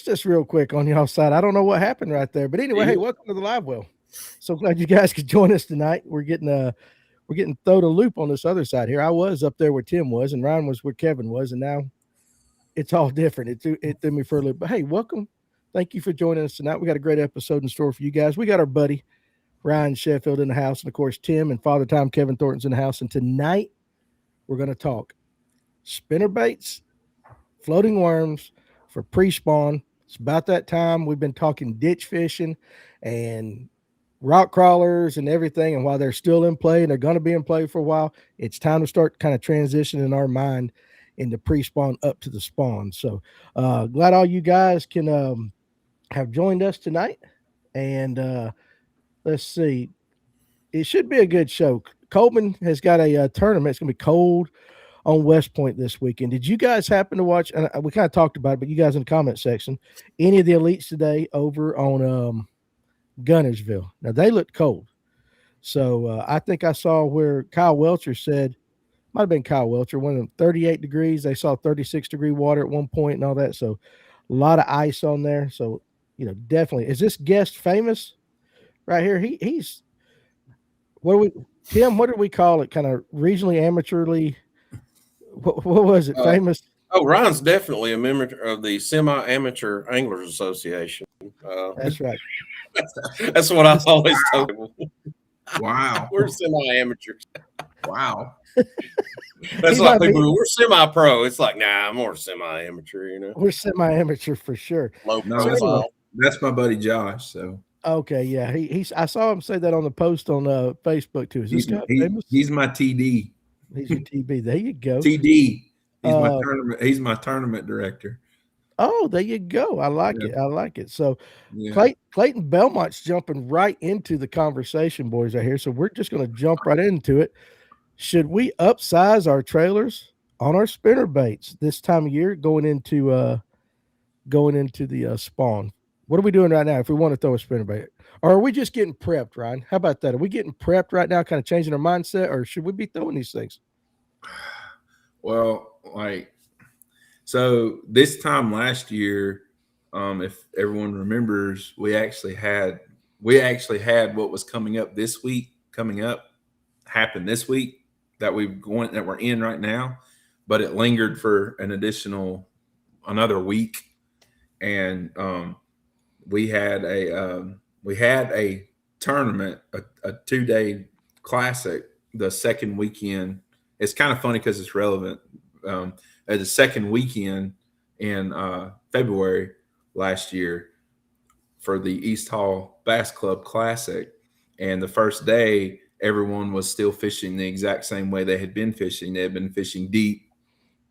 just real quick on y'all side. I don't know what happened right there, but anyway, hey, welcome to the live well. So glad you guys could join us tonight. We're getting thrown a loop on this other side here. I was up there where Tim was, and Ryan was where Kevin was, and now it's all different. It threw me for a loop. But hey, welcome. Thank you for joining us tonight. We got a great episode in store for you guys. We got our buddy Ryan Sheffield in the house, and of course Tim and Father Time Kevin Thornton's in the house. And tonight we're going to talk spinnerbaits, floating worms for pre-spawn. It's about that time. We've been talking ditch fishing and rock crawlers and everything. And while they're still in play and they're going to be in play for a while, it's time to start kind of transitioning our mind into pre-spawn up to the spawn. So glad all you guys can have joined us tonight. And let's see. It should be a good show. Coleman has got a tournament. It's going to be cold on West Point this weekend. Did you guys happen to watch? And we kind of talked about it, but you guys in the comment section, any of the elites today over on Gunnersville? Now they looked cold, so I think I saw where Kyle Welcher said, might have been Kyle Welcher, one of them 38 degrees. They saw 36-degree water at one point and all that. So a lot of ice on there. So definitely. Is this guest famous right here? He's Tim? What did we call it? Kind of regionally amateurly. What was it? Famous? Oh, Ryan's definitely a member of the Semi-Amateur Anglers Association. That's right. That's what I've always told people. Wow. We're semi-amateurs. Wow. That's like people, we're semi-pro. It's like, nah, I'm more semi-amateur, We're semi-amateur for sure. No, that's my buddy Josh. So okay, yeah. I saw him say that on the post on Facebook too. Is this guy famous? He's my TD. He's your TB. There you go. TD. He's my tournament director. Oh, there you go. I like it. I like it. So Clayton Belmont's jumping right into the conversation, boys, right here. So we're just going to jump right into it. Should we upsize our trailers on our spinnerbaits this time of year going into the spawn? What are we doing right now if we want to throw a spinnerbait? Or are we just getting prepped, Ryan? How about that? Are we getting prepped right now, kind of changing our mindset, or should we be throwing these things? Well, so this time last year, if everyone remembers, we actually had what was coming up happen this week that we're in right now, but it lingered for another week, and we had a tournament, a 2-day classic, the second weekend. It's kind of funny because it's relevant. At the second weekend in February last year for the East Hall Bass Club Classic, and the first day everyone was still fishing the exact same way they had been fishing. They had been fishing deep,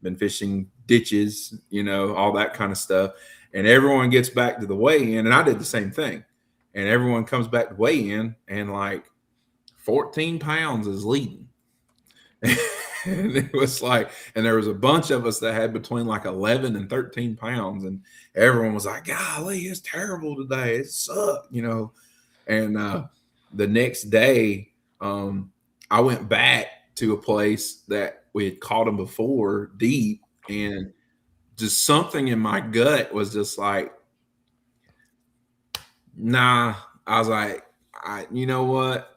been fishing ditches, all that kind of stuff. And everyone gets back to the weigh-in, and I did the same thing. And everyone comes back to weigh-in, and 14 pounds is leading. And it was and there was a bunch of us that had between 11 and 13 pounds, and everyone was like, golly, it's terrible today. It sucked, And the next day, I went back to a place that we had caught them before, deep, and just something in my gut was just nah. I was like, you know what?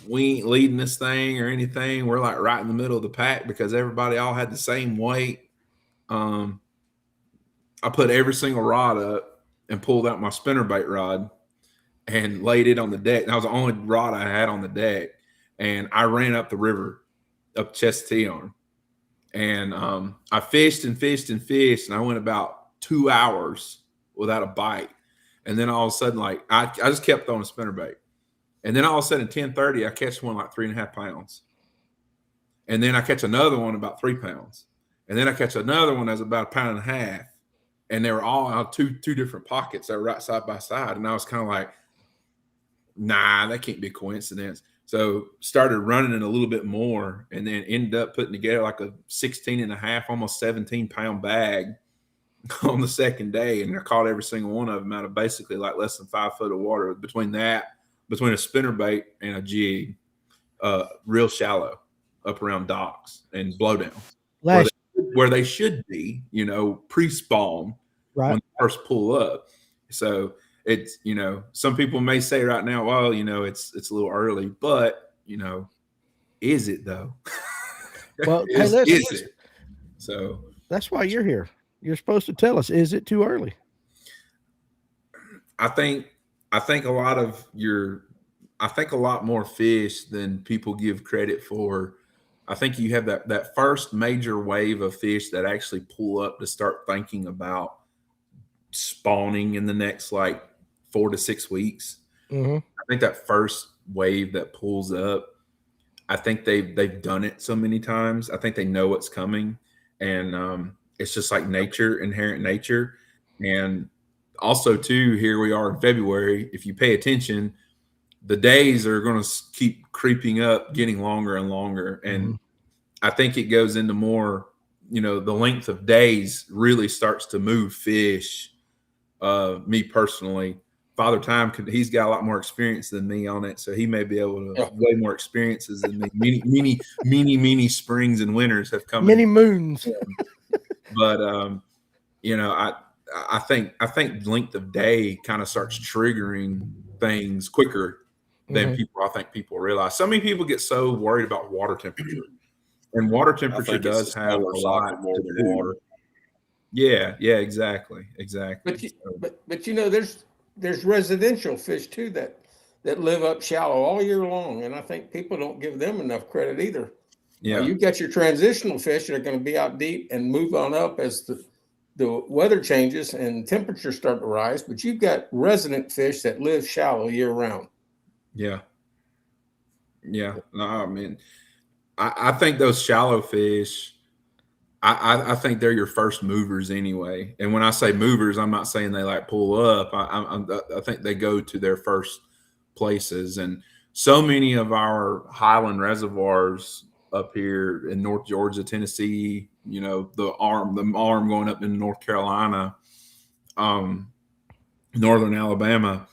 We ain't leading this thing or anything. We're right in the middle of the pack because everybody all had the same weight. I put every single rod up and pulled out my spinnerbait rod and laid it on the deck. That was the only rod I had on the deck. And I ran up the river, up Chestatee Arm. And I fished and fished and fished. And I went about 2 hours without a bite. And then all of a sudden, I just kept throwing a spinnerbait. And then all of a sudden at 10:30, I catch one 3.5 pounds. And then I catch another one about 3 pounds. And then I catch another one that's about 1.5 pounds. And they were all out two different pockets that were right side by side. And I was kind of like, nah, that can't be a coincidence. So started running it a little bit more, and then ended up putting together a 16.5, almost 17-pound bag on the second day. And I caught every single one of them out of basically less than 5 foot of water between a spinnerbait and a jig, real shallow up around docks and blowdowns where they should be, pre-spawn. right. when they first pull up. So it's, you know, some people may say right now, well, you know, it's a little early, but, you know, is it though? Well, hey, listen, is it? So that's why you're here. You're supposed to tell us, is it too early? I think a lot more fish than people give credit for. I think you have that first major wave of fish that actually pull up to start thinking about spawning in the next like 4 to 6 weeks. Mm-hmm. I think that first wave that pulls up, I think they've done it so many times. I think they know what's coming, and it's just like nature, inherent nature. And also, too, here we are in February. If you pay attention, the days are going to keep creeping up, getting longer and longer. And I think it goes into more, you know, the length of days really starts to move fish. Me personally, Father Time, he's got a lot more experience than me on it, so he may be able to way more experiences than me. Many springs and winters have come. Many moons. But you know, I think length of day kind of starts triggering things quicker than I think people realize. So many people get so worried about water temperature, and water temperature does have a lot more than water. Yeah, exactly. But you know, there's residential fish too that live up shallow all year long, and I think people don't give them enough credit either. Yeah, you've got your transitional fish that are going to be out deep and move on up as the weather changes and temperatures start to rise, but you've got resident fish that live shallow year round. Yeah. No, I mean, I think those shallow fish, I think they're your first movers anyway. And when I say movers, I'm not saying they like pull up. I think they go to their first places. And so many of our highland reservoirs up here in North Georgia, Tennessee, you know, the arm going up in North Carolina, Northern Alabama,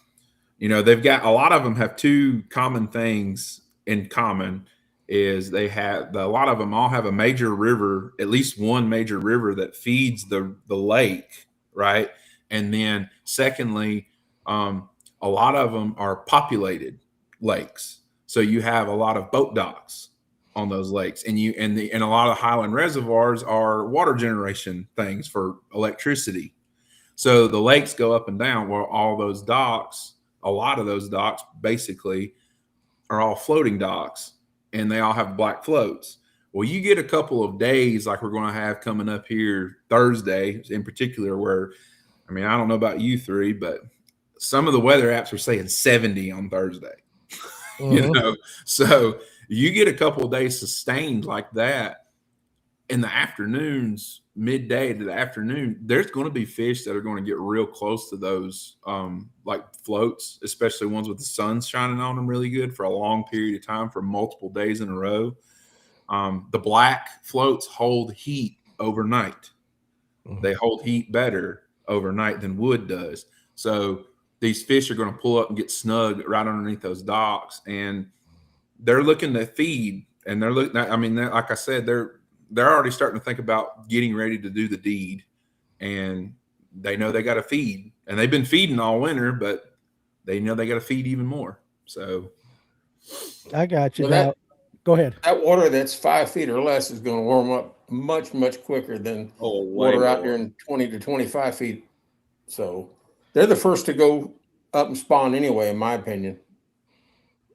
you know, they've got, a lot of them have two common things in common. Is they have, a lot of them all have a major river, at least one major river that feeds the lake, right? And then secondly, a lot of them are populated lakes. So you have a lot of boat docks on those lakes, and a lot of highland reservoirs are water generation things for electricity. So the lakes go up and down. Well, all those docks, a lot of those docks basically are all floating docks, and they all have black floats. Well, you get a couple of days like we're going to have coming up here Thursday in particular, where, I mean, I don't know about you three, but some of the weather apps are saying 70 on Thursday. You know, so you get a couple of days sustained like that. In the afternoons, midday to the afternoon, there's going to be fish that are going to get real close to those like floats, especially ones with the sun shining on them really good for a long period of time for multiple days in a row. The black floats hold heat overnight. They hold heat better overnight than wood does. So these fish are going to pull up and get snug right underneath those docks, and they're looking to feed. And they're looking, I mean, like I said, they're already starting to think about getting ready to do the deed, and they know they got to feed, and they've been feeding all winter, but they know they got to feed even more. So I got you. Well, go ahead. That water that's 5 feet or less is going to warm up much quicker than water out there in 20 to 25 feet. So they're the first to go up and spawn anyway, in my opinion.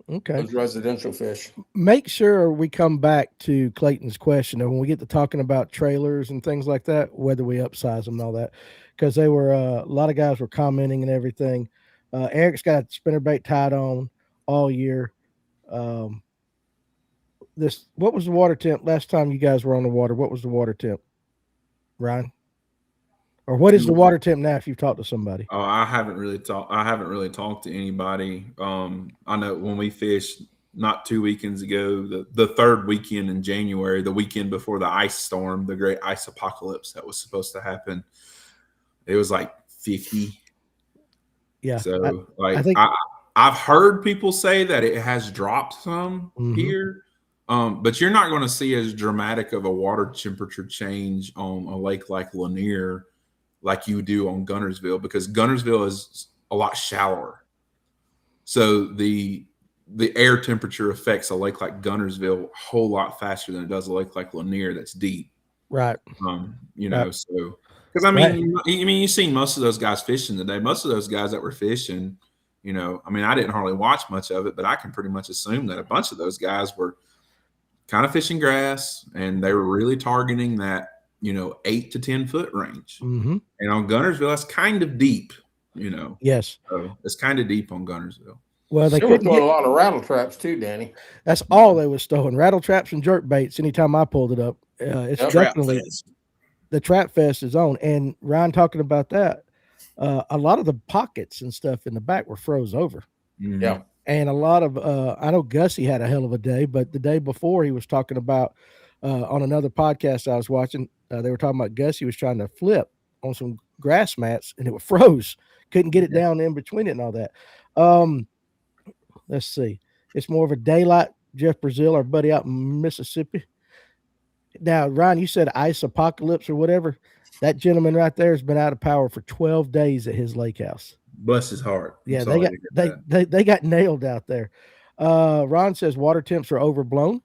Okay. Those residential fish. Make sure we come back to Clayton's question, and when we get to talking about trailers and things like that, whether we upsize them and all that, because they were a lot of guys were commenting and everything. Eric's got a spinnerbait tied on all year. What was the water temp last time you guys were on the water? What was the water temp, Ryan? Or what is the water temp now if you've talked to somebody? Oh, I haven't really talked to anybody. I know when we fished not 2 weekends ago, the third weekend in January, the weekend before the ice storm, the great ice apocalypse that was supposed to happen, it was like 50. Yeah. So I've heard people say that it has dropped some here. But you're not going to see as dramatic of a water temperature change on a lake like Lanier like you do on Gunnersville, because Gunnersville is a lot shallower. So the air temperature affects a lake like Gunnersville a whole lot faster than it does a lake like Lanier that's deep. Right. You know, so because I mean, you've seen most of those guys fishing today. Most of those guys that were fishing, you know, I mean, I didn't hardly watch much of it, but I can pretty much assume that a bunch of those guys were kind of fishing grass, and they were really targeting that, you know, 8 to 10 foot range. Mm-hmm. And on Gunnersville, that's kind of deep, you know. Yes. So it's kind of deep on Gunnersville. Well, they were throwing a lot of rattle traps too, Danny. That's all they was throwing, rattle traps and jerk baits. Anytime I pulled it up, it's definitely the Trap Fest is on. And Ryan talking about that, a lot of the pockets and stuff in the back were froze over. Mm-hmm. Yeah. And a lot of, I know Gussie had a hell of a day, but the day before he was talking about on another podcast I was watching, they were talking about Gussie was trying to flip on some grass mats and it froze. Couldn't get it down in between it and all that. Let's see. It's more of a daylight. Jeff Brazil, our buddy out in Mississippi. Now, Ryan, you said ice apocalypse or whatever. That gentleman right there has been out of power for 12 days at his lake house. Bless his heart. Yeah, they got nailed out there. Ron says water temps are overblown.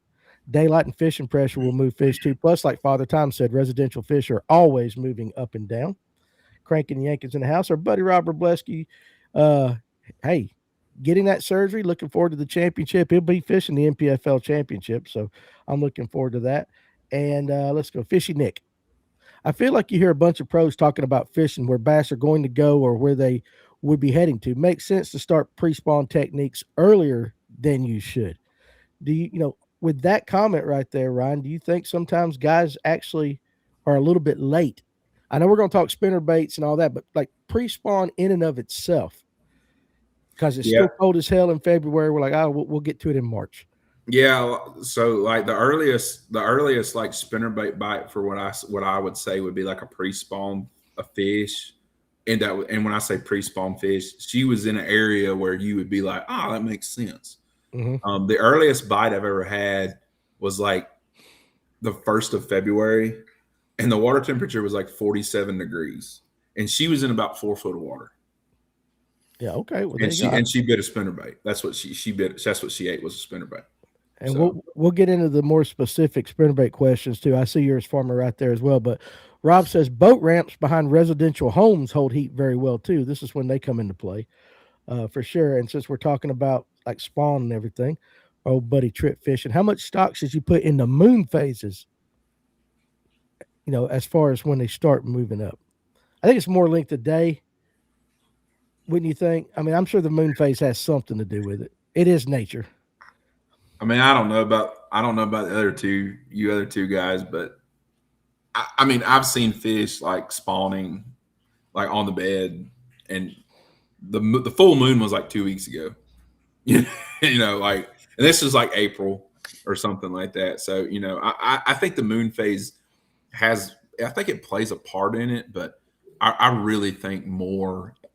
Daylight and fishing pressure will move fish too. Plus, like Father Time said, residential fish are always moving up and down. Cranking Yankees in the house. Our buddy Robert Blesky. Hey, getting that surgery, looking forward to the championship. He'll be fishing the NPFL championship, so I'm looking forward to that. And let's go. Fishy Nick. I feel like you hear a bunch of pros talking about fishing where bass are going to go or where they would be heading to. Makes sense to start pre-spawn techniques earlier than you should. Do you know, with that comment right there, Ryan, do you think sometimes guys actually are a little bit late? I know we're going to talk spinnerbaits and all that, but like pre-spawn in and of itself, because it's still cold as hell in February. We're like, oh, we'll get to it in March. Yeah. So like the earliest like spinnerbait bite for what I would say would be like a pre-spawn a fish. And when I say pre-spawn fish, she was in an area where you would be like, oh, that makes sense. Mm-hmm. The earliest bite I've ever had was like the 1st of February, and the water temperature was like 47 degrees, and she was in about 4 foot of water. Yeah. Okay. Well, and she bit a spinnerbait. That's what she bit. That's what she ate, was a spinnerbait. And so we'll get into the more specific spinnerbait questions too. I see yours, Farmer, right there as well. But Rob says boat ramps behind residential homes hold heat very well too. This is when they come into play, for sure. And since we're talking about like spawn and everything, old buddy Trip fishing, how much stock should you put in the moon phases? You know, as far as when they start moving up, I think it's more length of day. Wouldn't you think? I mean, I'm sure the moon phase has something to do with it. It is nature. I mean, I don't know about the other two guys, but I mean, I've seen fish like spawning like on the bed, and the full moon was like 2 weeks ago. You know, like, and this is like April or something like that. So, you know, I think the moon phase I think it plays a part in it, but I really think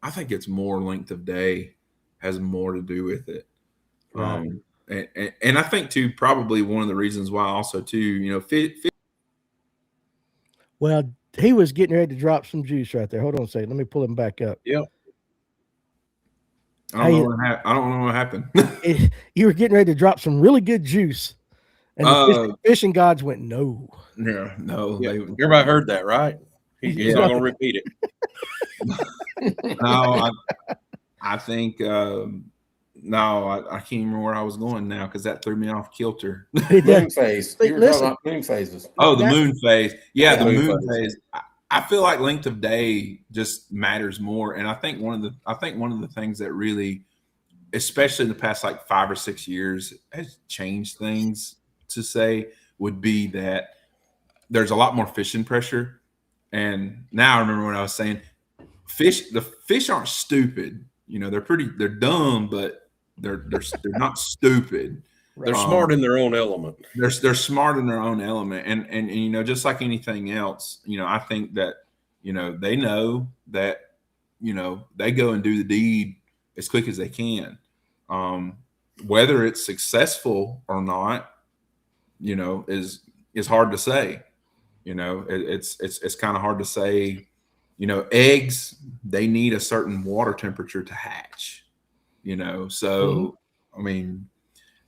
I think it's more length of day has more to do with it. Right. And I think too, probably one of the reasons why also too, you know, well, he was getting ready to drop some juice right there. Hold on a second. Let me pull him back up. Yep. I don't know what happened. You were getting ready to drop some really good juice, and the fishing gods went no. Yeah, no. Yeah. Everybody heard that, right? He's not going to repeat it. No, I think no, I can't remember where I was going now because that threw me off kilter. Moon phase. You were talking about moon phases. Oh, the moon phase. Yeah, the moon phase. I feel like length of day just matters more, and I think one of the things that really, especially in the past like 5 or 6 years, has changed things to say would be that there's a lot more fishing pressure. And now I remember what I was saying. The fish aren't stupid. You know, they're dumb, but they're not stupid. They're smart in their own element. They're smart in their own element. And you know, just like anything else, you know, I think that, you know, they know that, you know, they go and do the deed as quick as they can. Whether it's successful or not, you know, is hard to say. You know, it's kind of hard to say, eggs, they need a certain water temperature to hatch, so I mean,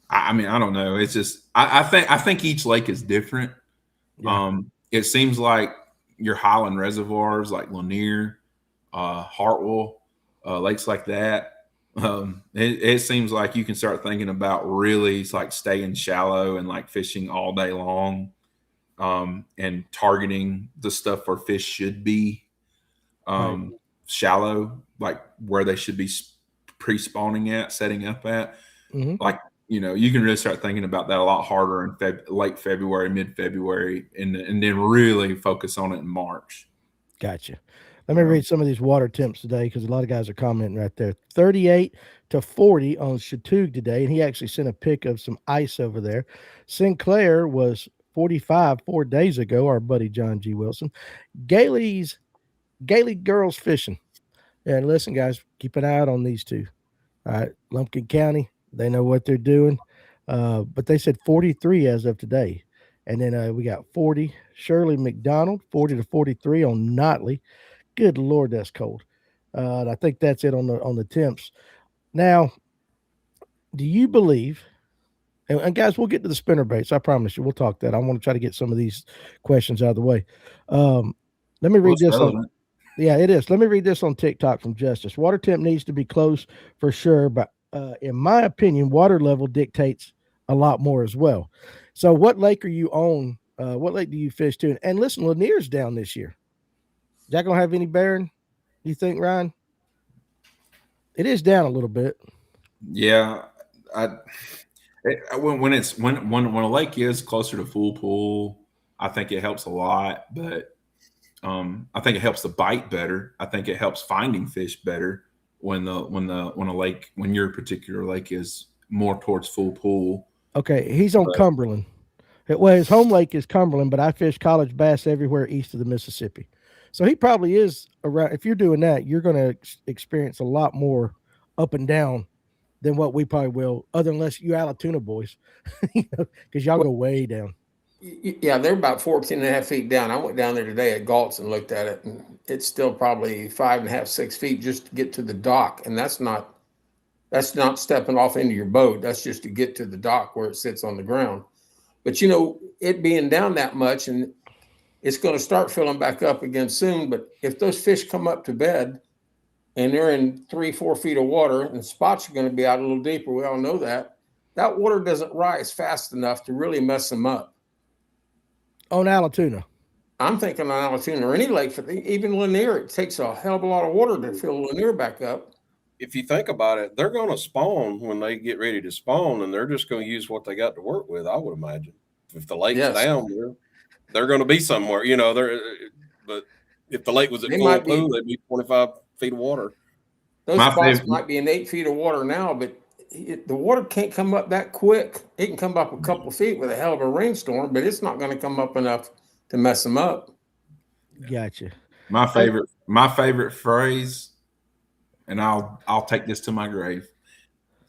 I don't know. It's just I think each lake is different. Yeah. It seems like your highland reservoirs like Lanier, Hartwell, lakes like that. It seems like you can start thinking about really like staying shallow and like fishing all day long, and targeting the stuff where fish should be shallow, like where they should be pre-spawning at, setting up at. Like, you can really start thinking about that a lot harder in late February, mid-February, and then really focus on it in March. Gotcha. Let me read some of these water temps today, because a lot of guys are commenting right there. 38 to 40 on Chateaugue today, and he actually sent a pic of some ice over there. Sinclair was 45 4 days ago, our buddy John G. Wilson. Gailey Girls Fishing. And listen, guys, keep an eye out on these two. All right, Lumpkin County, they know what they're doing. But they said 43 as of today. And then we got 40, Shirley McDonald, 40 to 43 on Notley. Good Lord, that's cold. And I think that's it on the temps. Now, do you believe, and guys, we'll get to the spinnerbaits. I promise you, we'll talk that. I want to try to get some of these questions out of the way. Let me read this on. Yeah, it is. Let me read this on TikTok from Justice. Water temp needs to be close for sure, but in my opinion, water level dictates a lot more as well. So what lake are you on? What lake do you fish to? And listen, Lanier's down this year. Is that going to have any bearing, you think, Ryan? It is down a little bit. Yeah. When a lake is closer to full pool, I think it helps a lot, but I think it helps the bite better. I think it helps finding fish better when your particular lake is more towards full pool. Okay, he's on Cumberland. Well, his home lake is Cumberland, but I fish college bass everywhere east of the Mississippi. So he probably is around. If you're doing that, you're going to experience a lot more up and down than what we probably will, unless you Alatoona boys, because y'all go way down. Yeah, they're about 14 and a half feet down. I went down there today at Galt's and looked at it, and it's still probably 5.5, 6 feet just to get to the dock. And that's not stepping off into your boat. That's just to get to the dock where it sits on the ground. But it being down that much, and it's going to start filling back up again soon. But if those fish come up to bed and they're in 3-4 feet of water, and spots are going to be out a little deeper, we all know that water doesn't rise fast enough to really mess them up. On Alatoona, I'm thinking on Alatoona or any lake, even Lanier, it takes a hell of a lot of water to fill Lanier back up. If you think about it, they're going to spawn when they get ready to spawn, and they're just going to use what they got to work with, I would imagine. If the lake's down there, they're going to be somewhere, but if the lake was at full pool, they'd be 25 feet of water. Those spots might be in 8 feet of water now, but the water can't come up that quick. It can come up a couple of feet with a hell of a rainstorm, but it's not going to come up enough to mess them up. Gotcha. My favorite phrase, and I'll take this to my grave.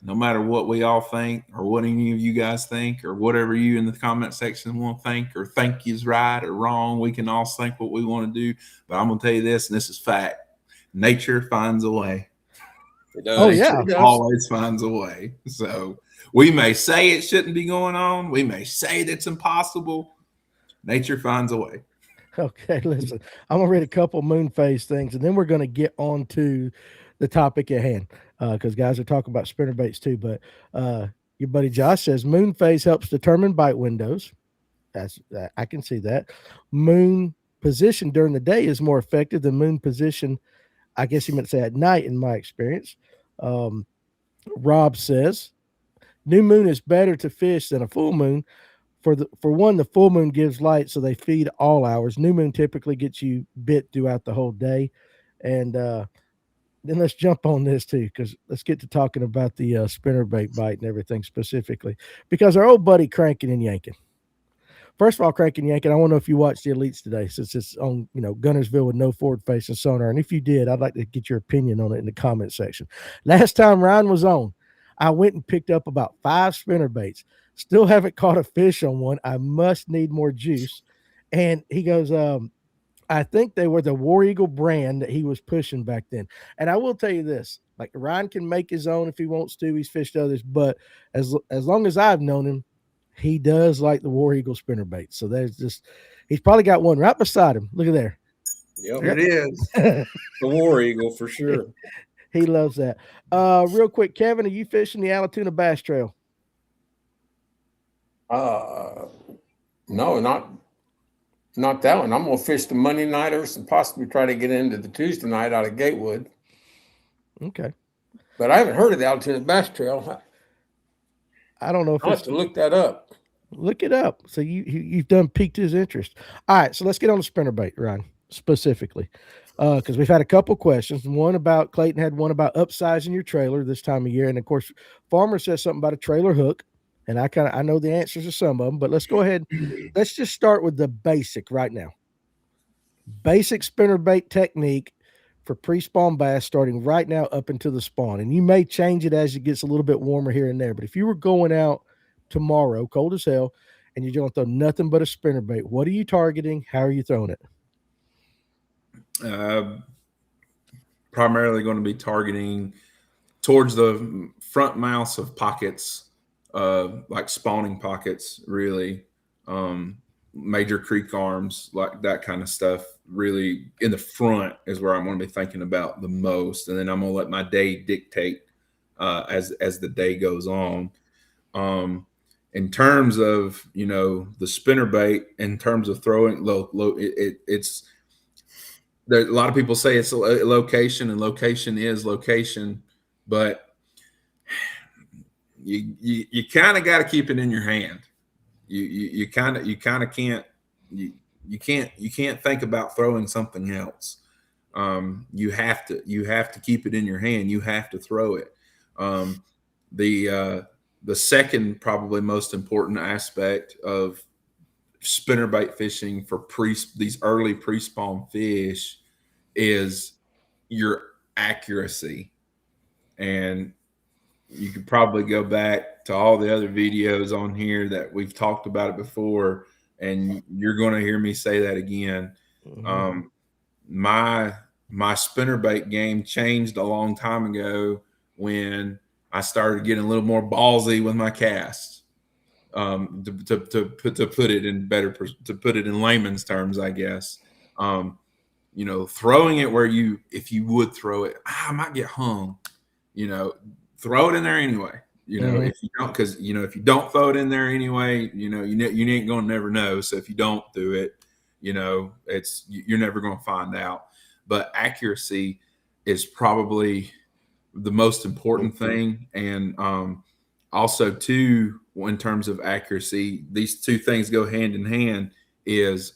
No matter what we all think, or what any of you guys think, or whatever you in the comment section want to think, or think is right or wrong, we can all think what we want to do. But I'm going to tell you this, and this is fact: nature finds a way. It does. Oh yeah, it always finds a way. So we may say it shouldn't be going on. We may say that it's impossible. Nature finds a way. Okay, listen, I'm gonna read a couple moon phase things, and then we're gonna get on to the topic at hand, because guys are talking about spinnerbaits too. But your buddy Josh says moon phase helps determine bite windows. I can see that. Moon position during the day is more effective than moon position, I guess he meant to say at night, in my experience. Rob says new moon is better to fish than a full moon. For one, the full moon gives light, so they feed all hours. New moon typically gets you bit throughout the whole day. And then let's jump on this too, because let's get to talking about the spinnerbait bite and everything specifically, because our old buddy Cranking and Yanking. First of all, Cranking and Yanking, I want to know if you watched the Elites today, since it's on Gunnersville with no forward facing sonar. And if you did, I'd like to get your opinion on it in the comment section. Last time Ryan was on, I went and picked up about 5 spinnerbaits. Still haven't caught a fish on one. I must need more juice. And he goes, I I think they were the War Eagle brand that he was pushing back then. And I will tell you this, like Ryan can make his own if he wants to. He's fished others, but as long as I've known him, he does like the War Eagle spinnerbait. So he's probably got one right beside him. Look at there. Yep. There it is. The War Eagle for sure. He loves that. Real quick, Kevin, are you fishing the Allatoona Bass Trail? No, not that one. I'm gonna fish the Monday nighters and possibly try to get into the Tuesday night out of Gatewood. Okay. But I haven't heard of the Allatoona Bass Trail. I don't know if I'll have to look that up. Look it up. So you've done piqued his interest. All right, so let's get on the spinnerbait, Ryan, specifically. Because we've had a couple questions. One about Clayton had one about upsizing your trailer this time of year. And of course, Farmer says something about a trailer hook. And I know the answers to some of them, but let's go ahead. Let's just start with the basic right now. Basic spinnerbait technique for pre-spawn bass starting right now up until the spawn. And you may change it as it gets a little bit warmer here and there. But if you were going out tomorrow, cold as hell, and you're going to throw nothing but a spinnerbait, what are you targeting? How are you throwing it? Primarily going to be targeting towards the front mouths of pockets, like spawning pockets, really. Major creek arms, like that kind of stuff, really in the front is where I'm going to be thinking about the most. And then I'm going to let my day dictate as the day goes on. In terms of, the spinnerbait, in terms of throwing it's there. A lot of people say it's a location, and location is location, but you kind of got to keep it in your hand. You kind of can't you can't think about throwing something else. You have to keep it in your hand. You have to throw it. The second probably most important aspect of spinnerbait fishing for these early pre-spawn fish is your accuracy. And you could probably go back to all the other videos on here that we've talked about it before, and you're going to hear me say that again. Mm-hmm. My spinnerbait game changed a long time ago when I started getting a little more ballsy with my cast. To put it in layman's terms, I guess. Throwing it where if you would throw it, I might get hung. Throw it in there anyway. Mm-hmm. If you don't, because if you don't throw it in there anyway, you ain't gonna never know. So if you don't do it, you're never gonna find out. But accuracy is probably the most important thing, and also too, in terms of accuracy, these two things go hand in hand. Is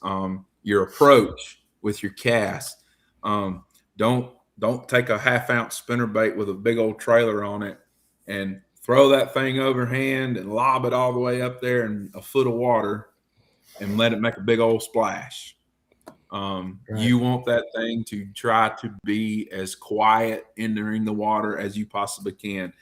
your approach with your cast. Don't take a half-ounce spinnerbait with a big old trailer on it and throw that thing overhand and lob it all the way up there in a foot of water and let it make a big old splash. Right. You want that thing to try to be as quiet entering the water as you possibly can,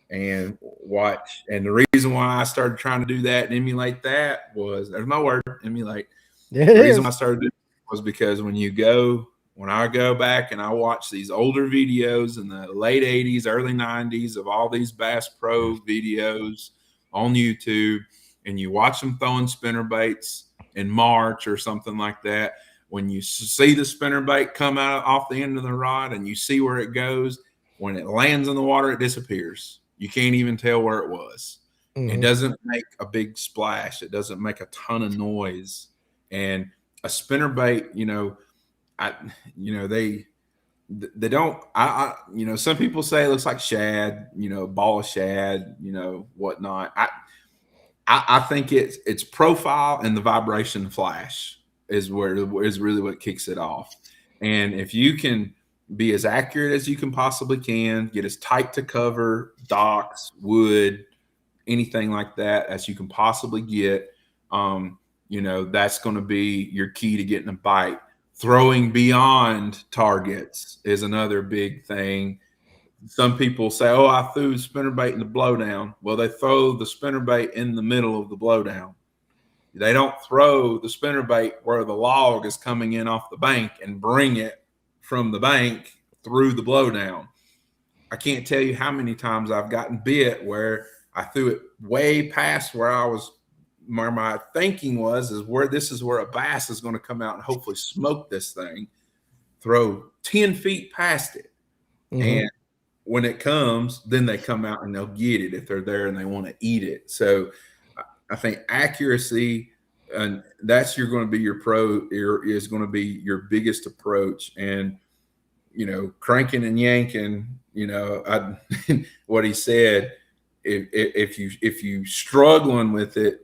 and watch. And the reason why I started trying to do that and emulate that was, there's my word, emulate. The reason I started doing it was because when I go back and I watch these older videos in the late 80s, early 90s of all these Bass Pro videos on YouTube, and you watch them throwing spinnerbaits in March or something like that, when you see the spinnerbait come out off the end of the rod and you see where it goes, when it lands in the water, it disappears. You can't even tell where it was. Mm-hmm. It doesn't make a big splash. It doesn't make a ton of noise. And a spinnerbait, they don't, some people say it looks like shad, ball of shad, whatnot. I think it's profile and the vibration flash is really what kicks it off. And if you can be as accurate as you can possibly can, get as tight to cover, docks, wood, anything like that as you can possibly get, that's going to be your key to getting a bite. Throwing beyond targets is another big thing. Some people say, "Oh, I threw spinnerbait in the blowdown." Well, they throw the spinnerbait in the middle of the blowdown. They don't throw the spinnerbait where the log is coming in off the bank and bring it from the bank through the blowdown. I can't tell you how many times I've gotten bit where I threw it way past where my thinking is where this is where a bass is going to come out and hopefully smoke this thing, throw 10 feet past it. And when it comes, then they come out and they'll get it if they're there and they want to eat it. So I think accuracy, and that's going to be is going to be your biggest approach. And, cranking and yanking, what he said, if you struggling with it,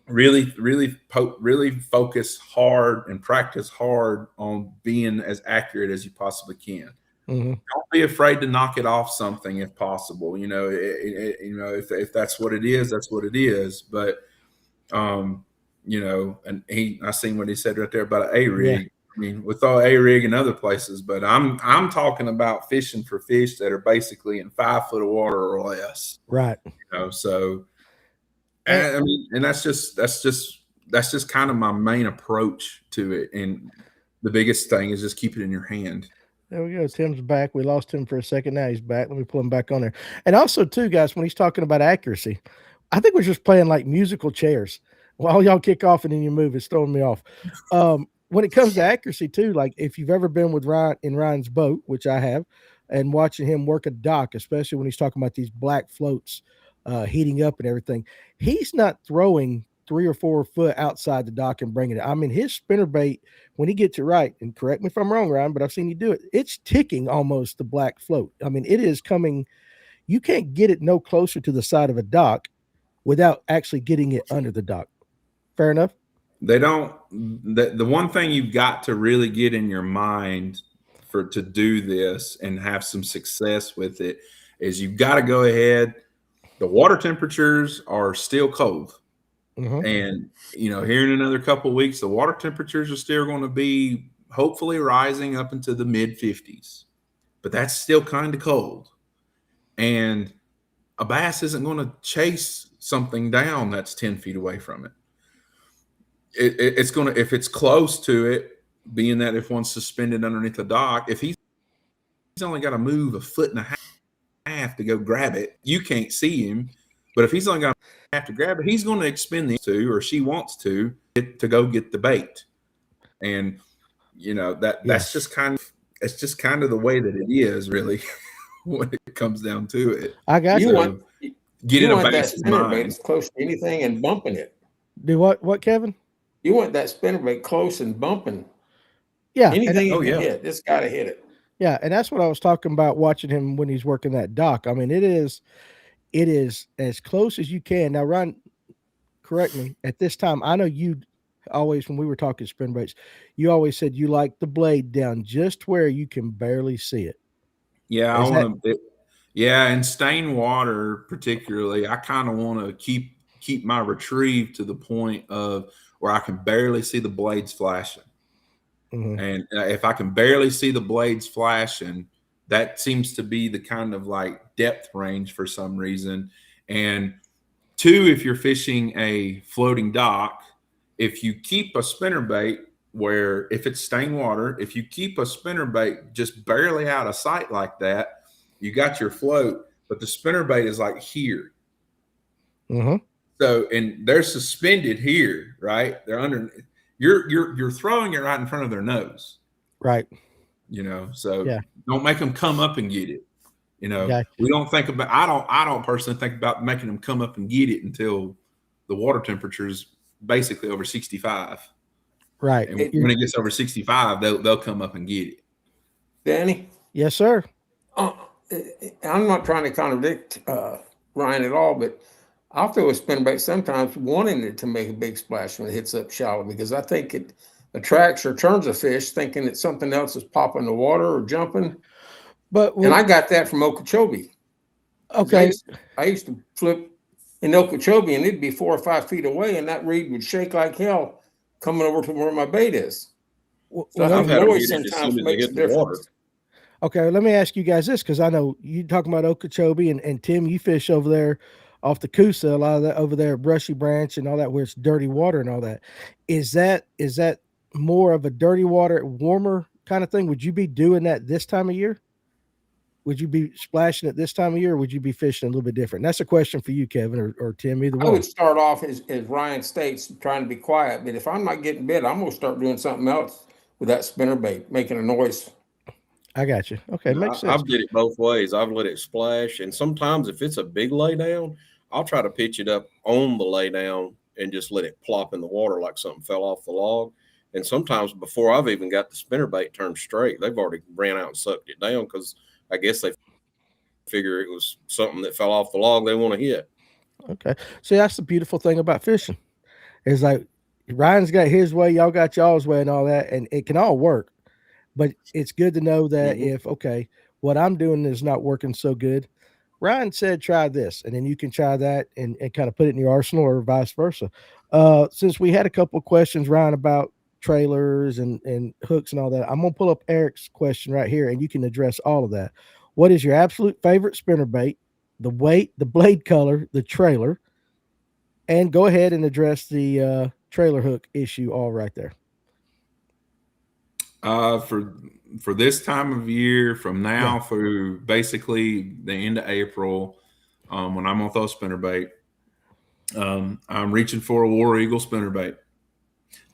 really focus hard and practice hard on being as accurate as you possibly can. Don't be afraid to knock it off something if possible. If that's what it is, that's what it is. But and I seen what he said right there about an A-rig. Yeah. I mean, we thought A-rig in other places, but I'm talking about fishing for fish that are basically in 5 foot of water or less. Right. So I mean, and that's just kind of my main approach to it. And the biggest thing is just keep it in your hand. There we go. Tim's back. We lost him for a second. Now he's back. Let me pull him back on there. And also, too, guys, when he's talking about accuracy, I think we're just playing like musical chairs while y'all kick off and then you move. It's throwing me off. When it comes to accuracy, too, like if you've ever been with Ryan in Ryan's boat, which I have, and watching him work a dock, especially when he's talking about these black floats heating up and everything, he's not throwing 3 or 4 foot outside the dock and bringing it. I mean, his spinnerbait, when he gets it right, and correct me if I'm wrong, Ryan, but I've seen you do it, it's ticking almost the black float. I mean, it is coming. You can't get it no closer to the side of a dock without actually getting it under the dock. Fair enough? They don't. The one thing you've got to really get in your mind to do this and have some success with it is you've got to go ahead. The water temperatures are still cold. And, here in another couple of weeks, the water temperatures are still going to be hopefully rising up into the mid 50s, but that's still kind of cold. And a bass isn't going to chase something down that's 10 feet away from it. It's going to, if it's close to it, being that if one's suspended underneath the dock, if he's only got to move 1.5 feet to go grab it, you can't see him. But if he's only got to have to grab it, he's going to expend the two, or she wants to go get the bait. And that's just kind of the way that it is, really, when it comes down to it. I got you. Getting a bass spinnerbait as close to anything and bumping it. Do what, Kevin? You want that spinnerbait close and bumping. Yeah. Anything you can hit, it's got to hit it. Yeah, and that's what I was talking about watching him when he's working that dock. I mean, it is as close as you can. Now, Ron, correct me. At this time, I know you always, when we were talking spinnerbaits, you always said you like the blade down just where you can barely see it. Yeah, I want to. Yeah, in stained water, particularly, I kind of want to keep my retrieve to the point of where I can barely see the blades flashing. And if I can barely see the blades flashing, that seems to be the kind of like depth range for some reason. And 2, if you're fishing a floating dock, if you keep a spinnerbait where, if it's stained water, if you keep a spinnerbait just barely out of sight like that, you got your float, but the spinnerbait is like here. So, and they're suspended here, right? They're under. You're throwing it right in front of their nose, right? So don't make them come up and get it. We don't think about. I don't personally think about making them come up and get it until the water temperature is basically over 65. Right. And when it gets over 65, they'll come up and get it. Danny? Yes, sir. I'm not trying to contradict Ryan at all, but I'll throw a spinnerbait sometimes wanting it to make a big splash when it hits up shallow, because I think it attracts or turns a fish thinking that something else is popping in the water or jumping. And I got that from Okeechobee. Okay. I used to flip in Okeechobee and it'd be 4 or 5 feet away and that reed would shake like hell coming over to where my bait is. So I think noise sometimes makes a difference. Okay, let me ask you guys this, because I know you talking about Okeechobee and Tim, you fish over there off the Coosa, a lot of that over there at Brushy Branch and all that, where it's dirty water and all that. Is that more of a dirty water, warmer kind of thing? Would you be doing that this time of year? Would you be splashing it this time of year, or would you be fishing a little bit different? That's a question for you, Kevin, or Tim, either one. I would start off, as Ryan states, trying to be quiet. But if I'm not getting bit, I'm going to start doing something else with that spinnerbait, making a noise. I got you. Okay, makes sense. I've did it both ways. I've let it splash, and sometimes if it's a big laydown, I'll try to pitch it up on the laydown and just let it plop in the water like something fell off the log. And sometimes before I've even got the spinnerbait turned straight, they've already ran out and sucked it down because I guess they figure it was something that fell off the log they want to hit. Okay. See, that's the beautiful thing about fishing. It's like Ryan's got his way, y'all got y'all's way and all that, and it can all work. But it's good to know that if, okay, what I'm doing is not working so good, Ryan said, try this, and then you can try that and kind of put it in your arsenal, or vice versa. Since we had a couple of questions, Ryan, about trailers and hooks and all that, I'm going to pull up Eric's question right here, and you can address all of that. What is your absolute favorite spinnerbait, the weight, the blade color, the trailer, and go ahead and address the trailer hook issue all right there. For this time of year, from now through basically the end of April, when I'm on those spinnerbait, I'm reaching for a War Eagle spinnerbait.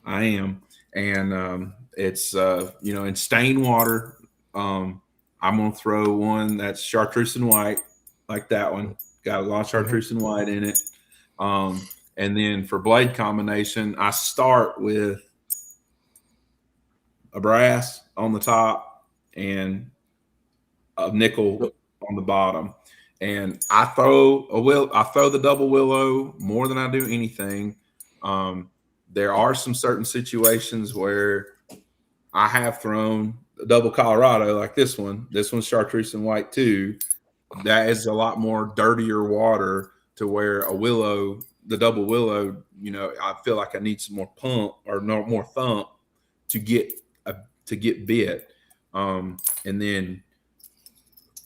I am, and it's in stained water. I'm gonna throw one that's chartreuse and white, like that one. Got a lot of chartreuse and white in it. And then for blade combination, I start with a brass on the top and a nickel on the bottom. And I throw the double willow more than I do anything. There are some certain situations where I have thrown a double Colorado like this one. This one's chartreuse and white too. That is a lot more dirtier water to where a willow, the double willow, I feel like I need some more pump or no more thump to get bit. And then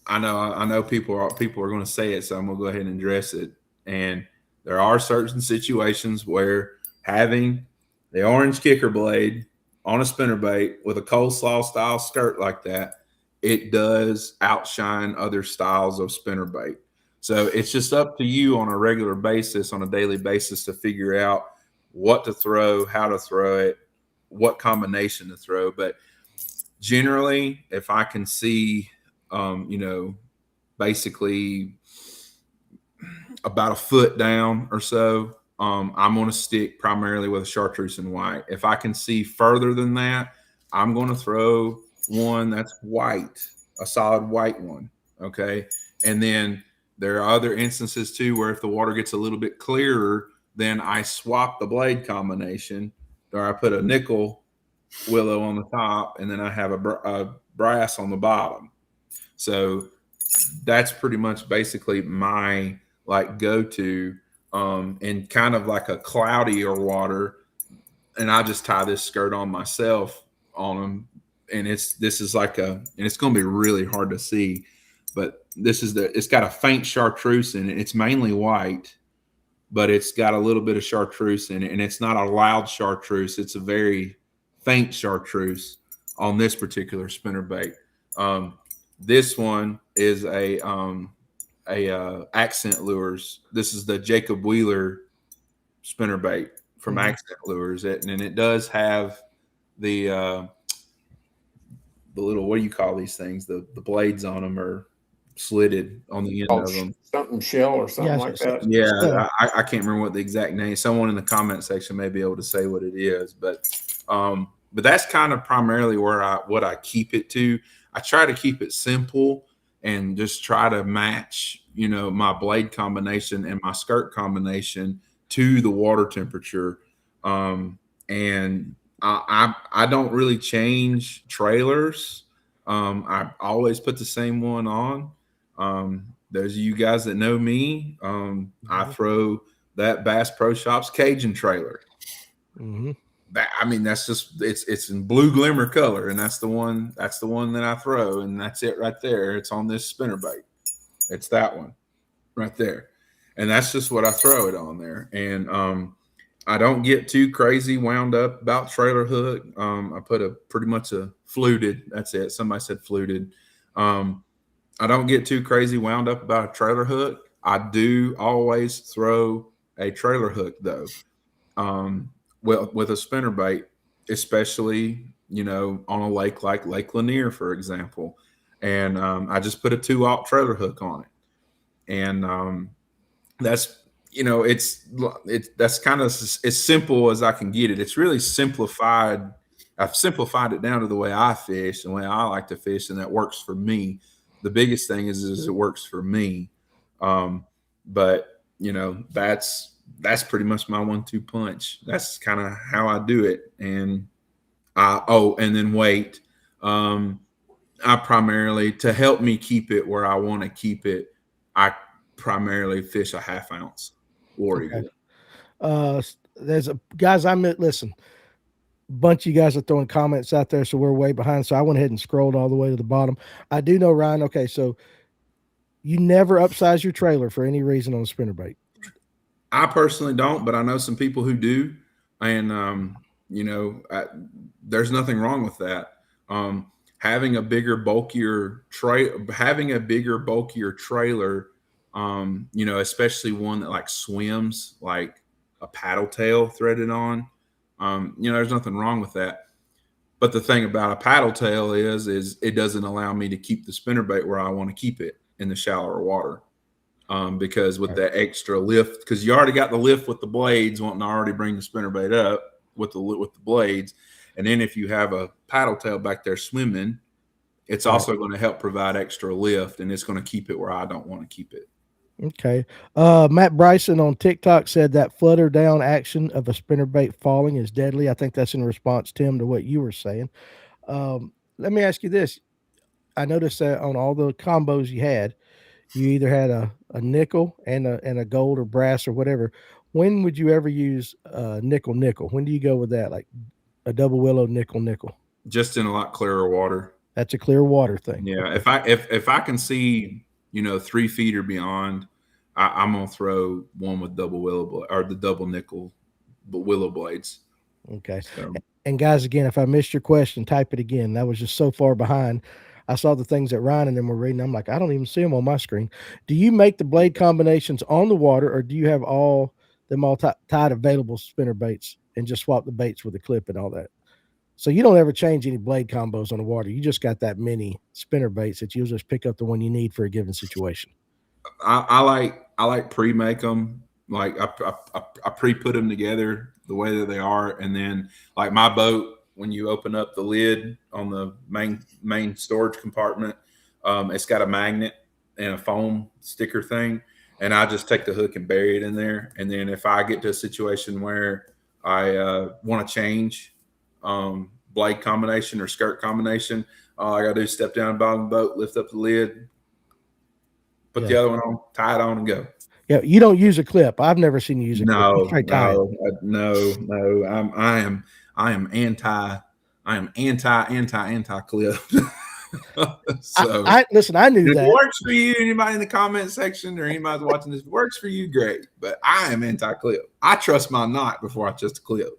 I know people are going to say it, so I'm going to go ahead and address it. And there are certain situations where having the orange kicker blade on a spinnerbait with a coleslaw style skirt like that, it does outshine other styles of spinnerbait. So it's just up to you on a regular basis, on a daily basis, to figure out what to throw, how to throw it, what combination to throw. But generally, if I can see, basically about a foot down or so, I'm going to stick primarily with a chartreuse and white. If I can see further than that, I'm going to throw one that's white, a solid white one. Okay. And then there are other instances too, where if the water gets a little bit clearer, then I swap the blade combination, or I put a nickel willow on the top, and then I have a brass on the bottom. So that's pretty much basically my go-to, and kind of like a cloudier water. And I just tie this skirt on myself on them. And it's going to be really hard to see, but it's got a faint chartreuse in it. It's mainly white, but it's got a little bit of chartreuse in it, and it's not a loud chartreuse. It's a very faint chartreuse on this particular spinnerbait. This one is a Accent Lures. This is the Jacob Wheeler spinnerbait from Accent Lures, and it does have the little, what do you call these things? The blades on them are slitted on the end of them. Something shell or something like that. Yeah, I can't remember what the exact name. Someone in the comment section may be able to say what it is, but that's kind of primarily what I keep it to. I try to keep it simple and just try to match, my blade combination and my skirt combination to the water temperature. And I don't really change trailers. I always put the same one on. Those of you guys that know me, I throw that Bass Pro Shops Cajun trailer. That's just it's in blue glimmer color, and that's the one that I throw, and that's it right there. It's on this spinnerbait. It's that one right there. and that's just what I throw it on there. And I don't get too crazy wound up about trailer hook. I put pretty much a fluted. That's it. Somebody said fluted. I don't get too crazy wound up about a trailer hook. I do always throw a trailer hook though. Well, with a spinnerbait, especially, on a lake like Lake Lanier, for example. And I just put a 2-aught trailer hook on it. And that's, that's kind of as simple as I can get it. It's really simplified. I've simplified it down to the way I fish and the way I like to fish, and that works for me. The biggest thing is it works for me. But that's pretty much my 1-2 punch. That's kind of how I do it. And and then weight. I primarily, to help me keep it where I want to keep it, I primarily fish a 1/2 ounce War Eagle. There's guys, listen, a bunch of you guys are throwing comments out there, so we're way behind. So I went ahead and scrolled all the way to the bottom. I do know, Ryan, okay, so you never upsize your trailer for any reason on a spinnerbait. I personally don't, but I know some people who do. And, there's nothing wrong with that. Having a bigger, bulkier trailer, especially one that like swims, like a paddle tail threaded on, there's nothing wrong with that. But the thing about a paddle tail is it doesn't allow me to keep the spinnerbait where I want to keep it in the shallower water. Because with that extra lift, because you already got the lift with the blades, wanting to already bring the spinnerbait up with the blades. And then if you have a paddle tail back there swimming, it's also going to help provide extra lift, and it's going to keep it where I don't want to keep it. Okay. Matt Bryson on TikTok said that flutter down action of a spinnerbait falling is deadly. I think that's in response, Tim, to what you were saying. Let me ask you this. I noticed that on all the combos you had, you either had a nickel and a gold or brass or whatever. When would you ever use nickel? When do you go with that? Like a double willow nickel? Just in a lot clearer water. That's a clear water thing. Yeah. Okay. If I can see, 3 feet or beyond, I'm gonna throw one with double willow or the double nickel willow blades. Okay. So. And guys, again, if I missed your question, type it again. That was just so far behind. I saw the things that Ryan and them were reading. I'm like, I don't even see them on my screen. Do you make the blade combinations on the water, or do you have all tied available spinner baits and just swap the baits with the clip and all that? So you don't ever change any blade combos on the water. You just got that many spinner baits that you'll just pick up the one you need for a given situation. I like pre-make them. Like I pre-put them together the way that they are, and then like my boat, when you open up the lid on the main storage compartment, it's got a magnet and a foam sticker thing, and I just take the hook and bury it in there. And then if I get to a situation where I want to change blade combination or skirt combination, all I gotta do is step down the bottom of the boat, lift up the lid, put the other one on, tie it on, and go. Yeah, you don't use a clip. I've never seen you use a clip. No. I am anti clip. So listen, I knew that. It works for you. Anybody in the comment section or anybody watching this, works for you, great. But I am anti clip. I trust my knot before I trust a clip.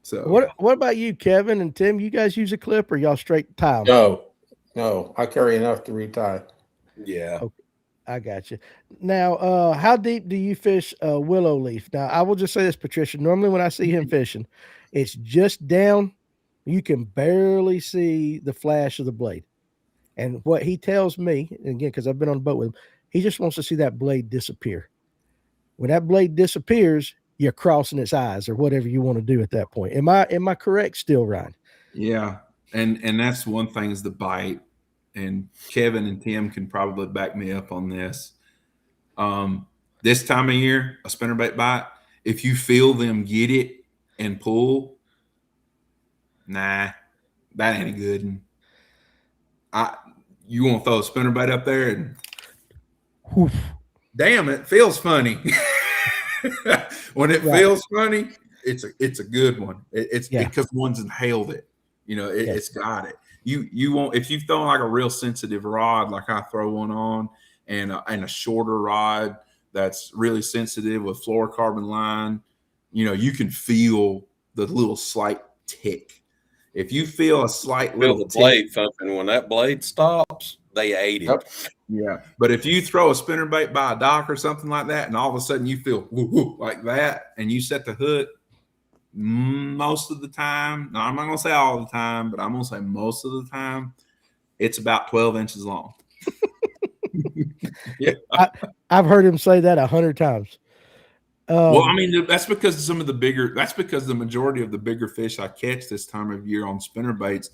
So what about you, Kevin and Tim? You guys use a clip or y'all straight tie? No. I carry enough to retie. Yeah. Okay. I got you. Now, how deep do you fish willow leaf? Now, I will just say this, Patricia. Normally when I see him fishing, it's just down. You can barely see the flash of the blade. And what he tells me, and again, because I've been on the boat with him, he just wants to see that blade disappear. When that blade disappears, you're crossing its eyes or whatever you want to do at that point. Am I correct still, Ryan? Yeah. And that's one thing is the bite. And Kevin and Tim can probably back me up on this. This time of year, a spinnerbait bite, if you feel them get it and pull, nah, that ain't a good one. You want to throw a spinnerbait up there and oof. Damn, it feels funny. When it feels funny, it's a good one. It's because one's inhaled it. It's got it. You won't, if you've thrown like a real sensitive rod, like I throw one on, and a shorter rod, that's really sensitive with fluorocarbon line, you can feel the little slight tick. If you feel a slight feel little the tick, blade thumping, when that blade stops, they ate it. Yeah, but if you throw a spinnerbait by a dock or something like that, and all of a sudden you feel woo, woo, like that, and you set the hook, most of the time, no, I'm not going to say all the time, but I'm going to say most of the time, it's about 12 inches long. Yeah, I've heard him say that 100 times. Well, I mean, that's because that's because the majority of the bigger fish I catch this time of year on spinnerbaits,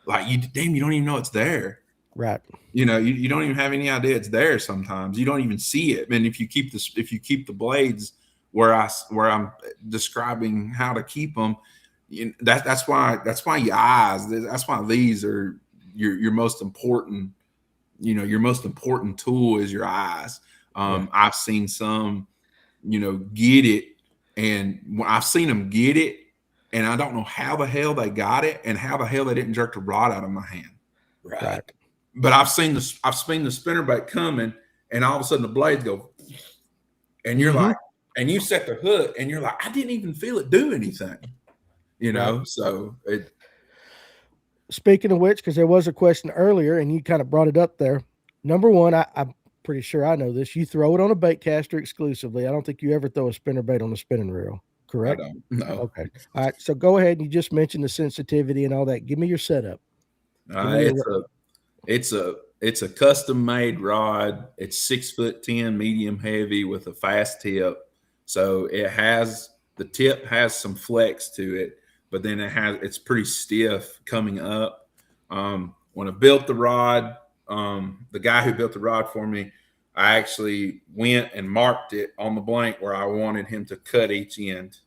like you don't even know it's there. Right. You don't even have any idea it's there. Sometimes you don't even see it. And if you keep the blades where I'm describing how to keep them, that's why your eyes. That's why these are your most important. Your most important tool is your eyes. I've seen some, get it, and when I've seen them get it, and I don't know how the hell they got it, and how the hell they didn't jerk the rod out of my hand. Right. But I've seen the spinnerbait coming, and all of a sudden the blades go, and you're like, and you set the hook, and you're like, I didn't even feel it do anything, Right. So it. Speaking of which, because there was a question earlier, and you kind of brought it up there. Number one, I'm pretty sure I know this. You throw it on a bait caster exclusively. I don't think you ever throw a spinnerbait on a spinning reel, correct? I don't. No. Okay. All right. So go ahead. You just mentioned the sensitivity and all that. Give me your setup. It's a custom made rod. It's 6'10", medium heavy with a fast tip. So the tip has some flex to it, but then it's pretty stiff coming up. When I built the rod, the guy who built the rod for me, I actually went and marked it on the blank where I wanted him to cut each end,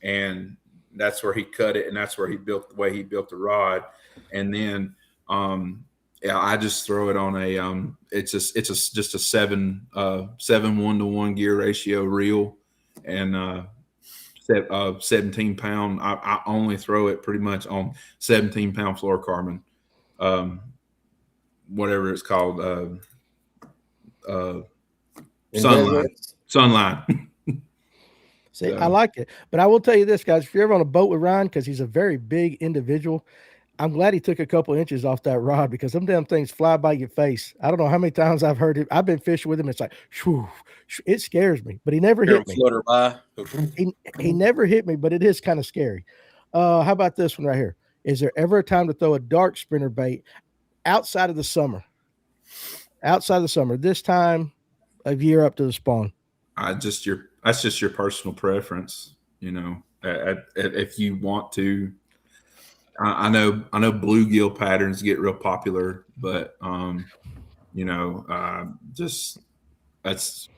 and that's where he cut it, and that's where he built the rod. And then I just throw it on a it's just a 7 1-to-1 gear ratio reel, and 17 pound. I only throw it pretty much on 17 pound fluorocarbon, whatever it's called, sunline. See, I like it, but I will tell you this, guys, if you're ever on a boat with Ryan, because he's a very big individual, I'm glad he took a couple inches off that rod, because them damn things fly by your face. I don't know how many times I've heard it. I've been fishing with him. It's like, shoo, it scares me, but he never hit me. Flutter by. He never hit me, but it is kind of scary. How about this one right here? Is there ever a time to throw a dark spinnerbait outside of the summer? Outside of the summer, this time of year up to the spawn. That's just your personal preference, if you want to. I know bluegill patterns get real popular, but just that's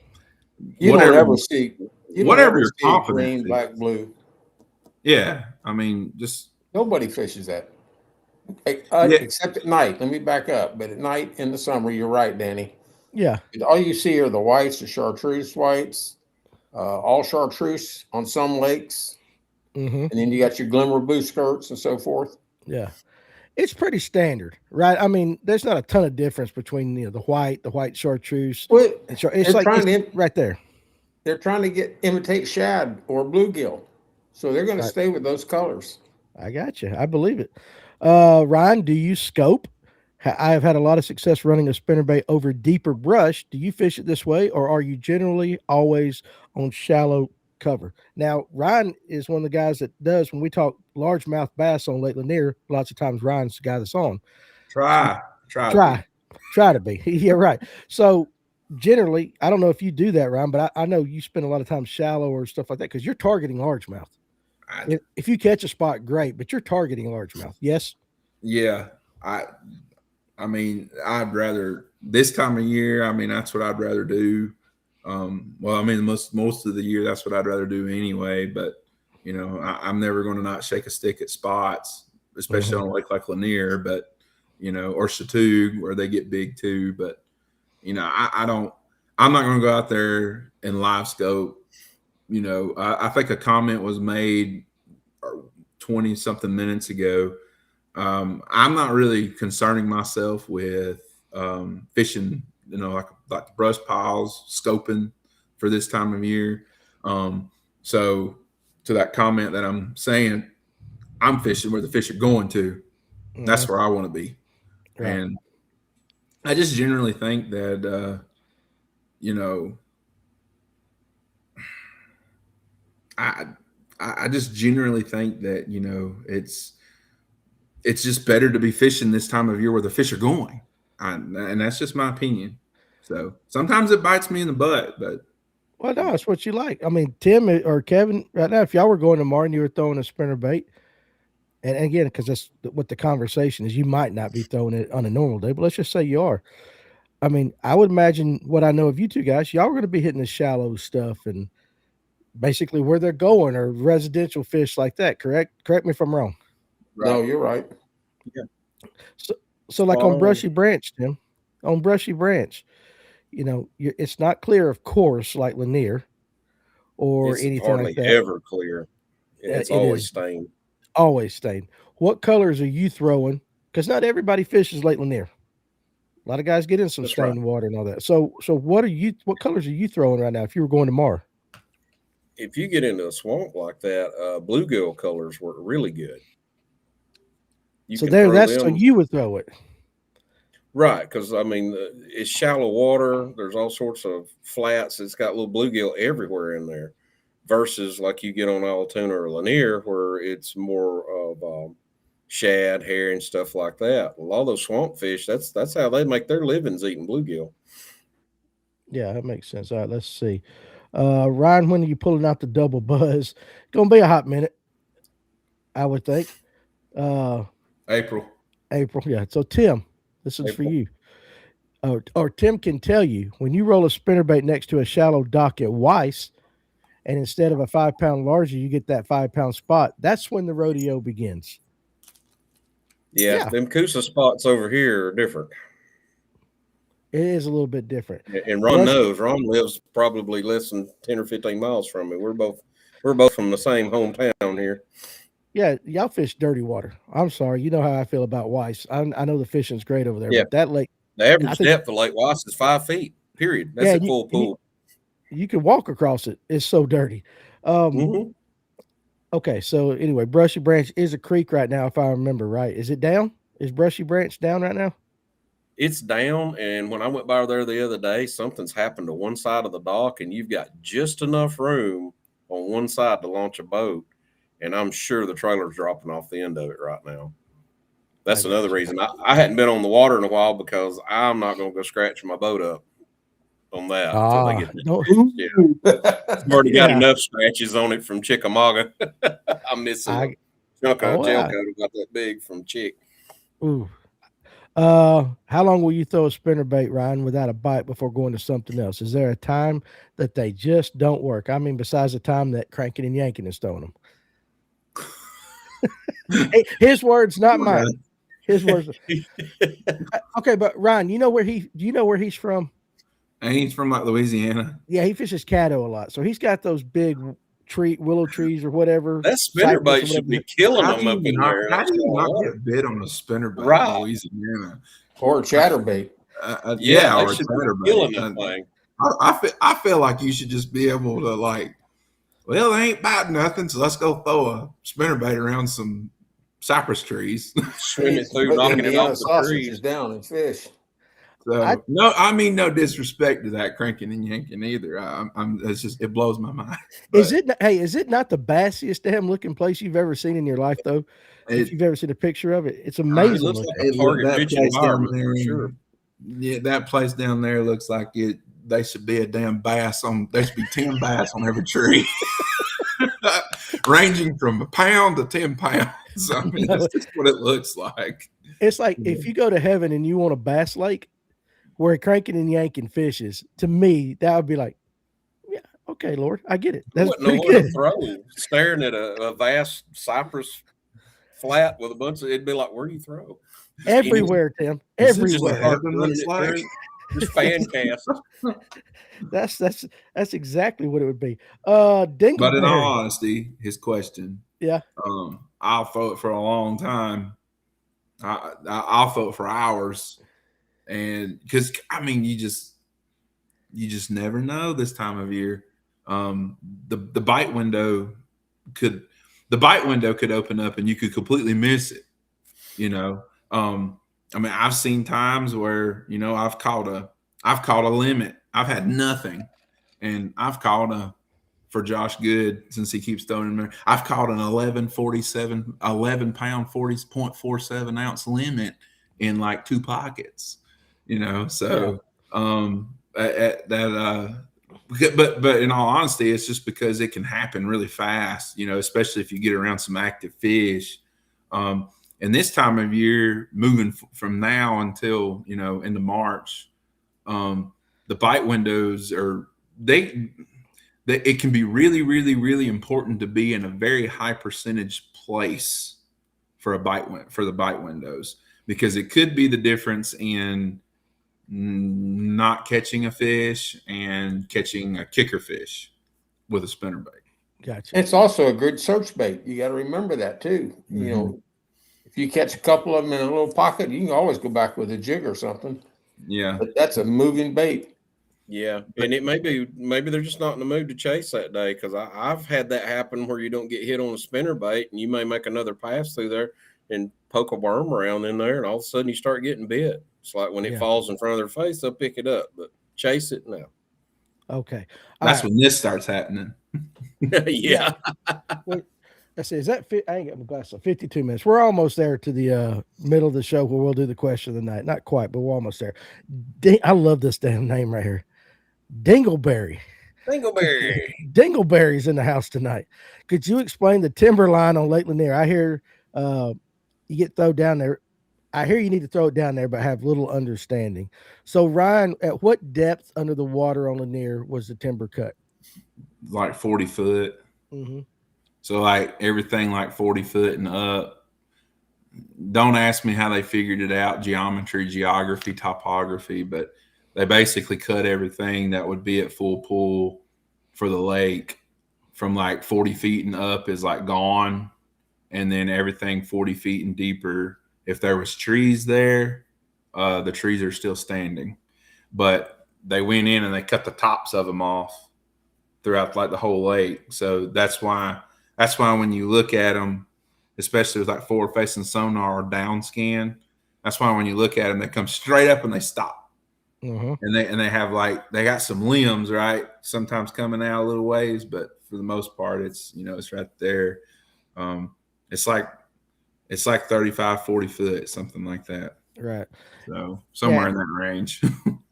whatever. Don't ever see whatever you're confident green, black, blue. Yeah, I mean, just nobody fishes that, except at night. Let me back up. But at night in the summer, you're right, Danny. Yeah, all you see are the whites, the chartreuse whites, all chartreuse on some lakes. And then you got your glimmer blue skirts and so forth. Yeah, it's pretty standard, right? I mean, there's not a ton of difference between the white chartreuse. Well, it's like right there. They're trying to imitate shad or bluegill, so they're going to stay with those colors. I got you. I believe it. Ryan, do you scope? I have had a lot of success running a spinnerbait over deeper brush. Do you fish it this way, or are you generally always on shallow cover? Now, Ryan is one of the guys that does, when we talk largemouth bass on Lake Lanier, lots of times Ryan's the guy that's on. Try to be. Yeah, right. So generally, I don't know if you do that, Ryan, but I know you spend a lot of time shallow or stuff like that, because you're targeting largemouth. If you catch a spot, great, but you're targeting largemouth. Yes. Yeah. I mean, I'd rather this time of year. I mean, that's what I'd rather do. Well, I mean, most of the year, that's what I'd rather do anyway. But I'm never going to not shake a stick at spots, especially on a lake like Lanier, but or Chateau, where they get big too. But I'm not going to go out there and live scope. I think a comment was made 20 something minutes ago. I'm not really concerning myself with fishing, like the brush piles, scoping for this time of year. So to that comment that I'm saying, I'm fishing where the fish are going to. That's where I want to be. Right. And I just generally think that, I just generally think that, it's just better to be fishing this time of year where the fish are going. And that's just my opinion. So sometimes it bites me in the butt, but. Well, no, it's what you like. I mean, Tim or Kevin, right now, if y'all were going tomorrow and you were throwing a spinnerbait, and again, because that's what the conversation is, you might not be throwing it on a normal day, but let's just say you are. I mean, I would imagine what I know of you two guys, y'all are going to be hitting the shallow stuff and basically where they're going or residential fish like that, correct? Correct me if I'm wrong. Right. No, you're right. Yeah. So like on Brushy Branch, Tim, on Brushy Branch, it's not clear, of course, like Lanier or it's anything hardly like that. Ever clear. It's always stained. Always stained. What colors are you throwing? Because not everybody fishes Lake Lanier. A lot of guys get in some stained water and all that. So what colors are you throwing right now if you were going tomorrow? If you get into a swamp like that, bluegill colors work really good. So you would throw it. Right, because I mean, it's shallow water. There's all sorts of flats. It's got little bluegill everywhere in there, versus like you get on Altoona or Lanier, where it's more of shad, herring, stuff like that. A lot of those swamp fish, that's how they make their livings, eating bluegill. Yeah, that makes sense. All right, let's see. Ryan, when are you pulling out the double buzz? Gonna be a hot minute, I would think. April, yeah. So Tim, this is for you. Or Tim can tell you, when you roll a spinnerbait next to a shallow dock at Weiss, and instead of a 5-pound larger, you get that 5-pound spot, that's when the rodeo begins. Yeah, them Coosa spots over here are different. It is a little bit different. And Ron knows. Ron lives probably less than 10 or 15 miles from me. We're both from the same hometown here. Yeah, y'all fish dirty water. I'm sorry. You know how I feel about Weiss. I know the fishing's great over there. Yeah. But that lake. The average depth of Lake Weiss is 5 feet, period. That's a full pool. You can walk across it. It's so dirty. Okay, so anyway, Brushy Branch is a creek right now, if I remember right. Is it down? Is Brushy Branch down right now? It's down, and when I went by there the other day, something's happened to one side of the dock, and you've got just enough room on one side to launch a boat, and I'm sure the trailer's dropping off the end of it right now. That's another reason. I hadn't been on the water in a while because I'm not going to go scratch my boat up on that until they get I've already got enough scratches on it from Chickamauga. I'm missing a chunk of gel coat about that big from Chick. Ooh. How long will you throw a spinnerbait, Ryan, without a bite before going to something else? Is there a time that they just don't work? I mean, besides the time that cranking and yanking is throwing them. His words, not mine. His words. Okay, but Ryan, do you know where he's from? And he's from like Louisiana. Yeah, he fishes Caddo a lot. So he's got those big willow trees or whatever. That spinnerbait should be killing them up in there. How do you not get bit on a spinnerbait in Louisiana? Or a chatterbait. Or a chatterbait. Killing that thing. I feel like you should just be able to they ain't biting nothing, so let's go throw a spinnerbait around some cypress trees. Swim it through, knocking it off the trees down and fish. So no disrespect to that cranking and yanking either. It blows my mind. But is it not the bassiest damn looking place you've ever seen in your life though? If you've ever seen a picture of it, it's amazing. It looks like sure. Yeah, that place down there looks like it. They should be a damn bass on. There should be 10 bass on every tree, ranging from a pound to 10 pounds. I mean, that's just what it looks like. It's like if you go to heaven and you want a bass lake where cranking and yanking fishes, to me, that would be like, yeah, okay, Lord, I get it. That's pretty good. To throw, staring at a vast cypress flat with a bunch of, it'd be like, where do you throw? Everywhere, Tim. Everywhere. Just fan cast. That's exactly what it would be. But in all honesty, his question. Yeah. I'll throw it for a long time. I'll throw it for hours. And because I mean, you just never know this time of year. The bite window could open up and you could completely miss it. I mean, I've seen times where, I've caught a limit. I've had nothing, and I've caught for Josh Good, since he keeps throwing him there, I've caught an 11 pound, 40.47 ounce limit in like 2 pockets, so, but in all honesty, it's just because it can happen really fast, especially if you get around some active fish. And this time of year, moving from now until, into March, the bite windows it can be really, really, really important to be in a very high percentage place for the bite windows, because it could be the difference in not catching a fish and catching a kicker fish with a spinnerbait. Gotcha. It's also a good search bait. You got to remember that too. Mm-hmm. If you catch a couple of them in a little pocket, you can always go back with a jig or something. Yeah, but that's a moving bait. Yeah, and it maybe they're just not in the mood to chase that day, because I've had that happen where you don't get hit on a spinnerbait and you may make another pass through there and poke a worm around in there, and all of a sudden you start getting bit. It's like when it falls in front of their face, they'll pick it up, but chase it now. Okay, that's when this starts happening. Yeah. Well, let's see. Is that I ain't got my glasses on. 52 minutes. We're almost there to the middle of the show where we'll do the question of the night. Not quite, but we're almost there. I love this damn name right here. Dingleberry. Dingleberry's in the house tonight. Could you explain the timber line on Lake Lanier? I hear you get thrown down there. I hear you need to throw it down there, but have little understanding. So, Ryan, at what depth under the water on Lanier was the timber cut? Like 40 foot. Mm-hmm. So, like everything like 40 foot and up. Don't ask me how they figured it out, geography, topography, but they basically cut everything that would be at full pull for the lake from like 40 feet and up is like gone. And then everything 40 feet and deeper, if there was trees there, the trees are still standing. But they went in and they cut the tops of them off throughout like the whole lake. So that's why when you look at them, especially with like forward facing sonar or down scan, that's why when you look at them, they come straight up and they stop. Mm-hmm. And they have they got some limbs, right? Sometimes coming out a little ways, but for the most part, it's it's right there. It's like 35, 40 foot, something like that. Right. So somewhere in that range.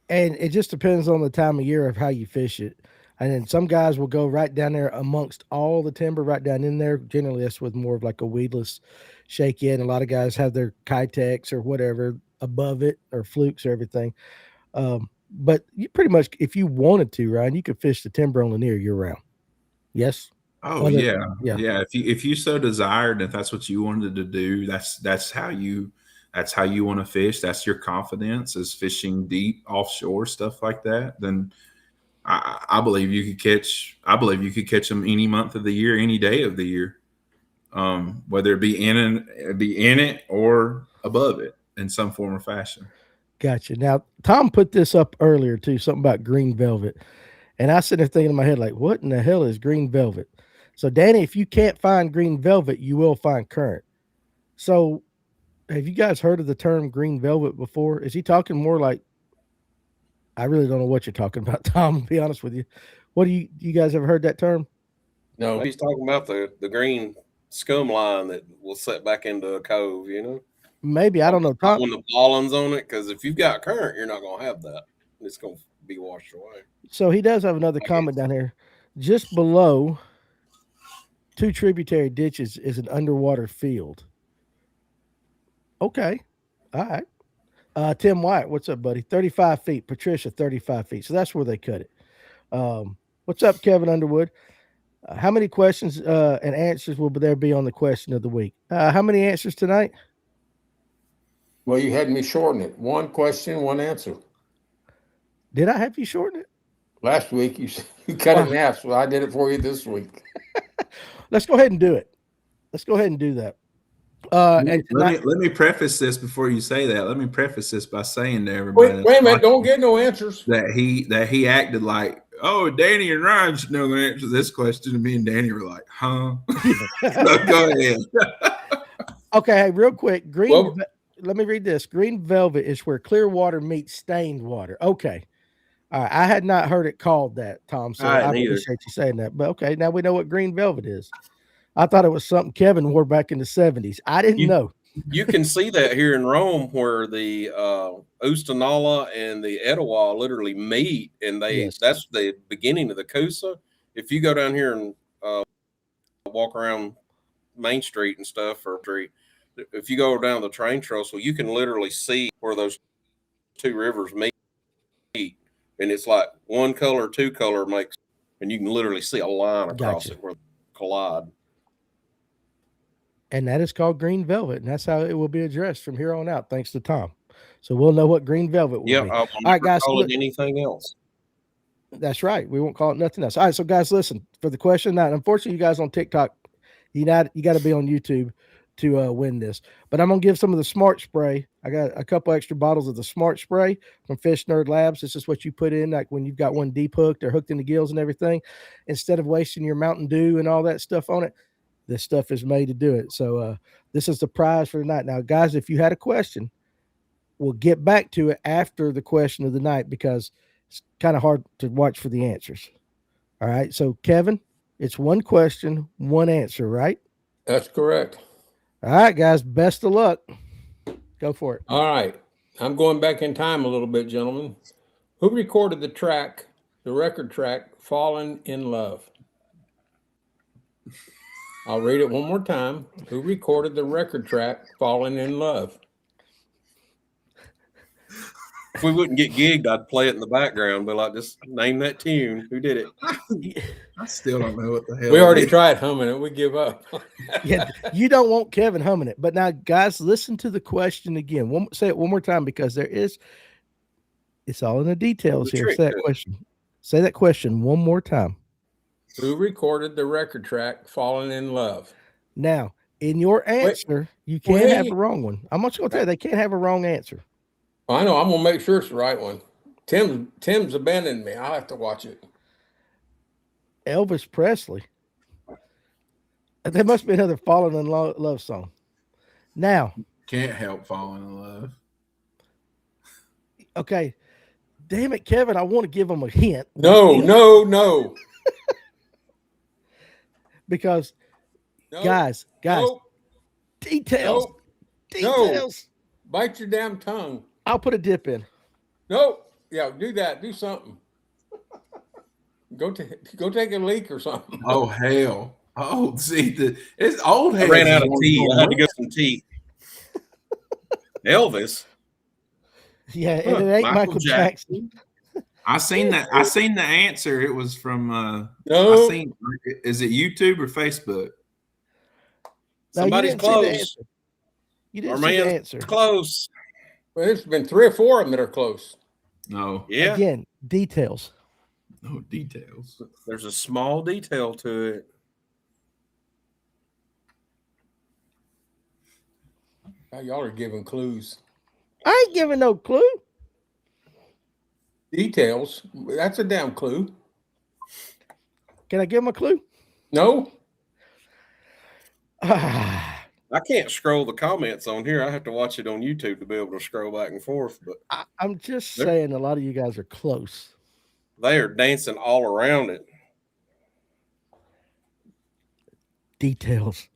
And it just depends on the time of year of how you fish it. And then some guys will go right down there amongst all the timber, right down in there. Generally, that's with more of like a weedless shake in. A lot of guys have their Kitex or whatever above it, or flukes or everything. But you pretty much, if you wanted to, Ryan, you could fish the timber on Lanier year round. Yes. Oh yeah. If you so desired, if that's what you wanted to do, that's how you want to fish. That's your confidence, is fishing deep offshore, stuff like that. Then I believe you could catch. I believe you could catch them any month of the year, any day of the year, whether it be in it or above it in some form or fashion. Gotcha. Now, Tom put this up earlier too, something about green velvet. And I sit there thinking in my head, like, what in the hell is green velvet? So, Danny, if you can't find green velvet, you will find current. So, have you guys heard of the term green velvet before? Is he talking more like, I really don't know what you're talking about, Tom, to be honest with you. What do you guys ever heard that term? No, he's talking about the green scum line that will set back into a cove, Maybe, I don't know. Tom, when the pollen's on it, because if you've got current, you're not going to have that. It's going to be washed away. So he does have another comment down here. Just below 2 tributary ditches is an underwater field. Okay. All right. Tim White, what's up, buddy? 35 feet. Patricia, 35 feet. So that's where they cut it. What's up, Kevin Underwood? How many questions and answers will there be on the question of the week? How many answers tonight? Well, you had me shorten it. 1 question, 1 answer. Did I have you shorten it? Last week you cut it in half, so I did it for you this week. Let's go ahead and do it. Let's go ahead and do that. And let me preface this before you say that. Let me preface this by saying to everybody, wait a minute, don't get no answers. That he acted like, oh, Danny and Ryan should know the answer to this question. And me and Danny were like, huh? So go ahead. Okay, hey, real quick, let me read this. Green velvet is where clear water meets stained water. Okay. All right. I had not heard it called that, Tom. So I appreciate you saying that. But okay, now we know what green velvet is. I thought it was something Kevin wore back in the 70s. I didn't know. You can see that here in Rome where the Ustanala and the Etowah literally meet, and that's the beginning of the Coosa. If you go down here and walk around Main Street and stuff, or if you go down the train trestle, you can literally see where those two rivers meet, and it's like one color, two color makes, and you can literally see a line across it where they collide. And that is called green velvet, and that's how it will be addressed from here on out, thanks to Tom. So we'll know what green velvet will be. All right, guys. Call it anything else. That's right. We won't call it nothing else. All right, so guys, listen for the question. Now, unfortunately, you guys on TikTok, you got to be on YouTube to win this. But I'm gonna give some of the Smart Spray. I got a couple extra bottles of the Smart Spray from Fish Nerd Labs. This is what you put in, like when you've got one deep hooked or hooked in the gills and everything. Instead of wasting your Mountain Dew and all that stuff on it, this stuff is made to do it. So this is the prize for the night. Now, guys, if you had a question, we'll get back to it after the question of the night because it's kind of hard to watch for the answers. All right. So, Kevin, it's one question, one answer, right? That's correct. All right, guys. Best of luck. Go for it. All right. I'm going back in time a little bit, gentlemen. Who recorded the record track, Fallen in Love? I'll read it one more time. Who recorded the record track, Fallen in Love? If we wouldn't get gigged, I'd play it in the background, but like, just name that tune. Who did it? I still don't know what the hell. We already tried humming it. We give up. Yeah, you don't want Kevin humming it. But now, guys, listen to the question again. Say it one more time because it's all in the details here. Say that question one more time. Who recorded the record track, Fallen in Love? Now, in your answer, you can't have a wrong one. I'm just going to tell you, they can't have a wrong answer. I know. I'm going to make sure it's the right one. Tim's abandoned me. I'll have to watch it. Elvis Presley. There must be another Fallen in Love song. Now. Can't help falling in love. Okay. Damn it, Kevin. I want to give him a hint. No. Because, guys, details. No. Bite your damn tongue. I'll put a dip in. No. Yeah, do that. Do something. Go take a leak or something. Oh, hell. Oh, see, it's old. I ran out of tea. I had to get some tea. Elvis. Yeah, and it ain't Michael Jackson. I seen that. I seen the answer. It was from is it YouTube or Facebook? Somebody's close. You didn't see the answer. Close. Well, there's been 3 or 4 of them that are close. No. Yeah. Again, details. No details. There's a small detail to it. Now y'all are giving clues. I ain't giving no clue. Details. That's a damn clue. Can I give him a clue? No. I can't scroll the comments on here. I have to watch it on YouTube to be able to scroll back and forth. But I'm just saying a lot of you guys are close. They are dancing all around it. Details.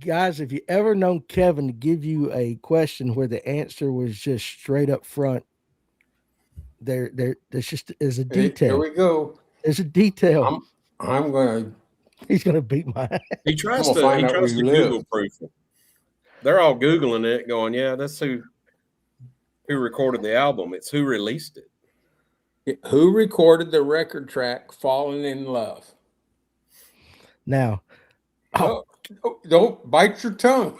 Guys, if you ever known Kevin to give you a question where the answer was just straight up front, there's a detail. Here we go. There's a detail. He's gonna beat my ass. He tries to Google proof it. They're all Googling it, going, yeah, that's who recorded the album. It's who released it. Who recorded the record track Fallen in Love? Now, don't bite your tongue.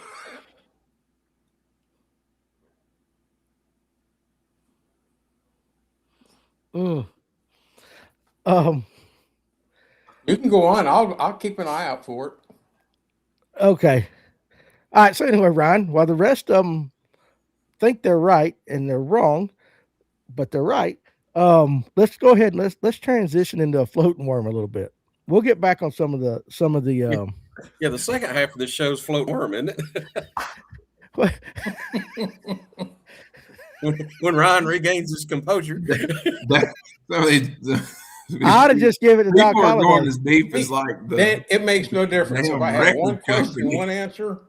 You can go on. I'll keep an eye out for Okay. All right. So anyway, Ryan, while the rest of them think they're right and they're wrong, but they're right. Let's go ahead and let's transition into a floating worm a little bit. We'll get back on some of the yeah, the second half of this show's floating worm, isn't it? when Ryan regains his composure. I ought to just give it to Doc Holliday. Going as deep as like it makes no difference if I have one question, one answer,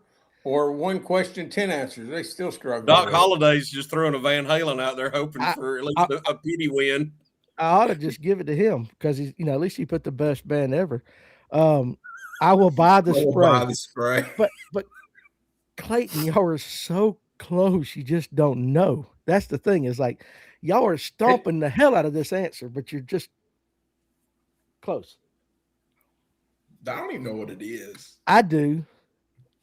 or one question, 10 answers. They still struggle. Doc Holliday's just throwing a Van Halen out there, hoping for at least a pity win. I ought to just give it to him because he's, at least he put the best band ever. I will buy the spray. But Clayton, y'all are so close, you just don't know. That's the thing. Is like y'all are stomping the hell out of this answer, but you're just close. I don't even know what it is. I do.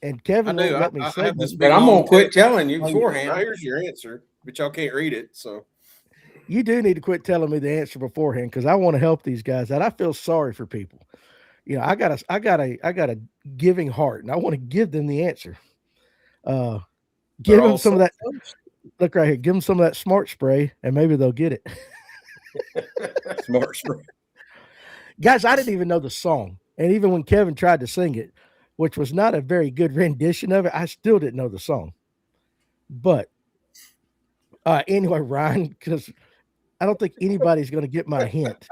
And Kevin won't let me say this. But I'm going to quit telling you beforehand. Here's your answer, but y'all can't read it. So you do need to quit telling me the answer beforehand because I want to help these guys out. I feel sorry for people. I got a giving heart, and I want to give them the answer. Give them some of that. Look right here. Give them some of that smart spray, and maybe they'll get it. Smart spray. Guys, I didn't even know the song. And even when Kevin tried to sing it, which was not a very good rendition of it, I still didn't know the song. But anyway, Ryan, because I don't think anybody's going to get my hint.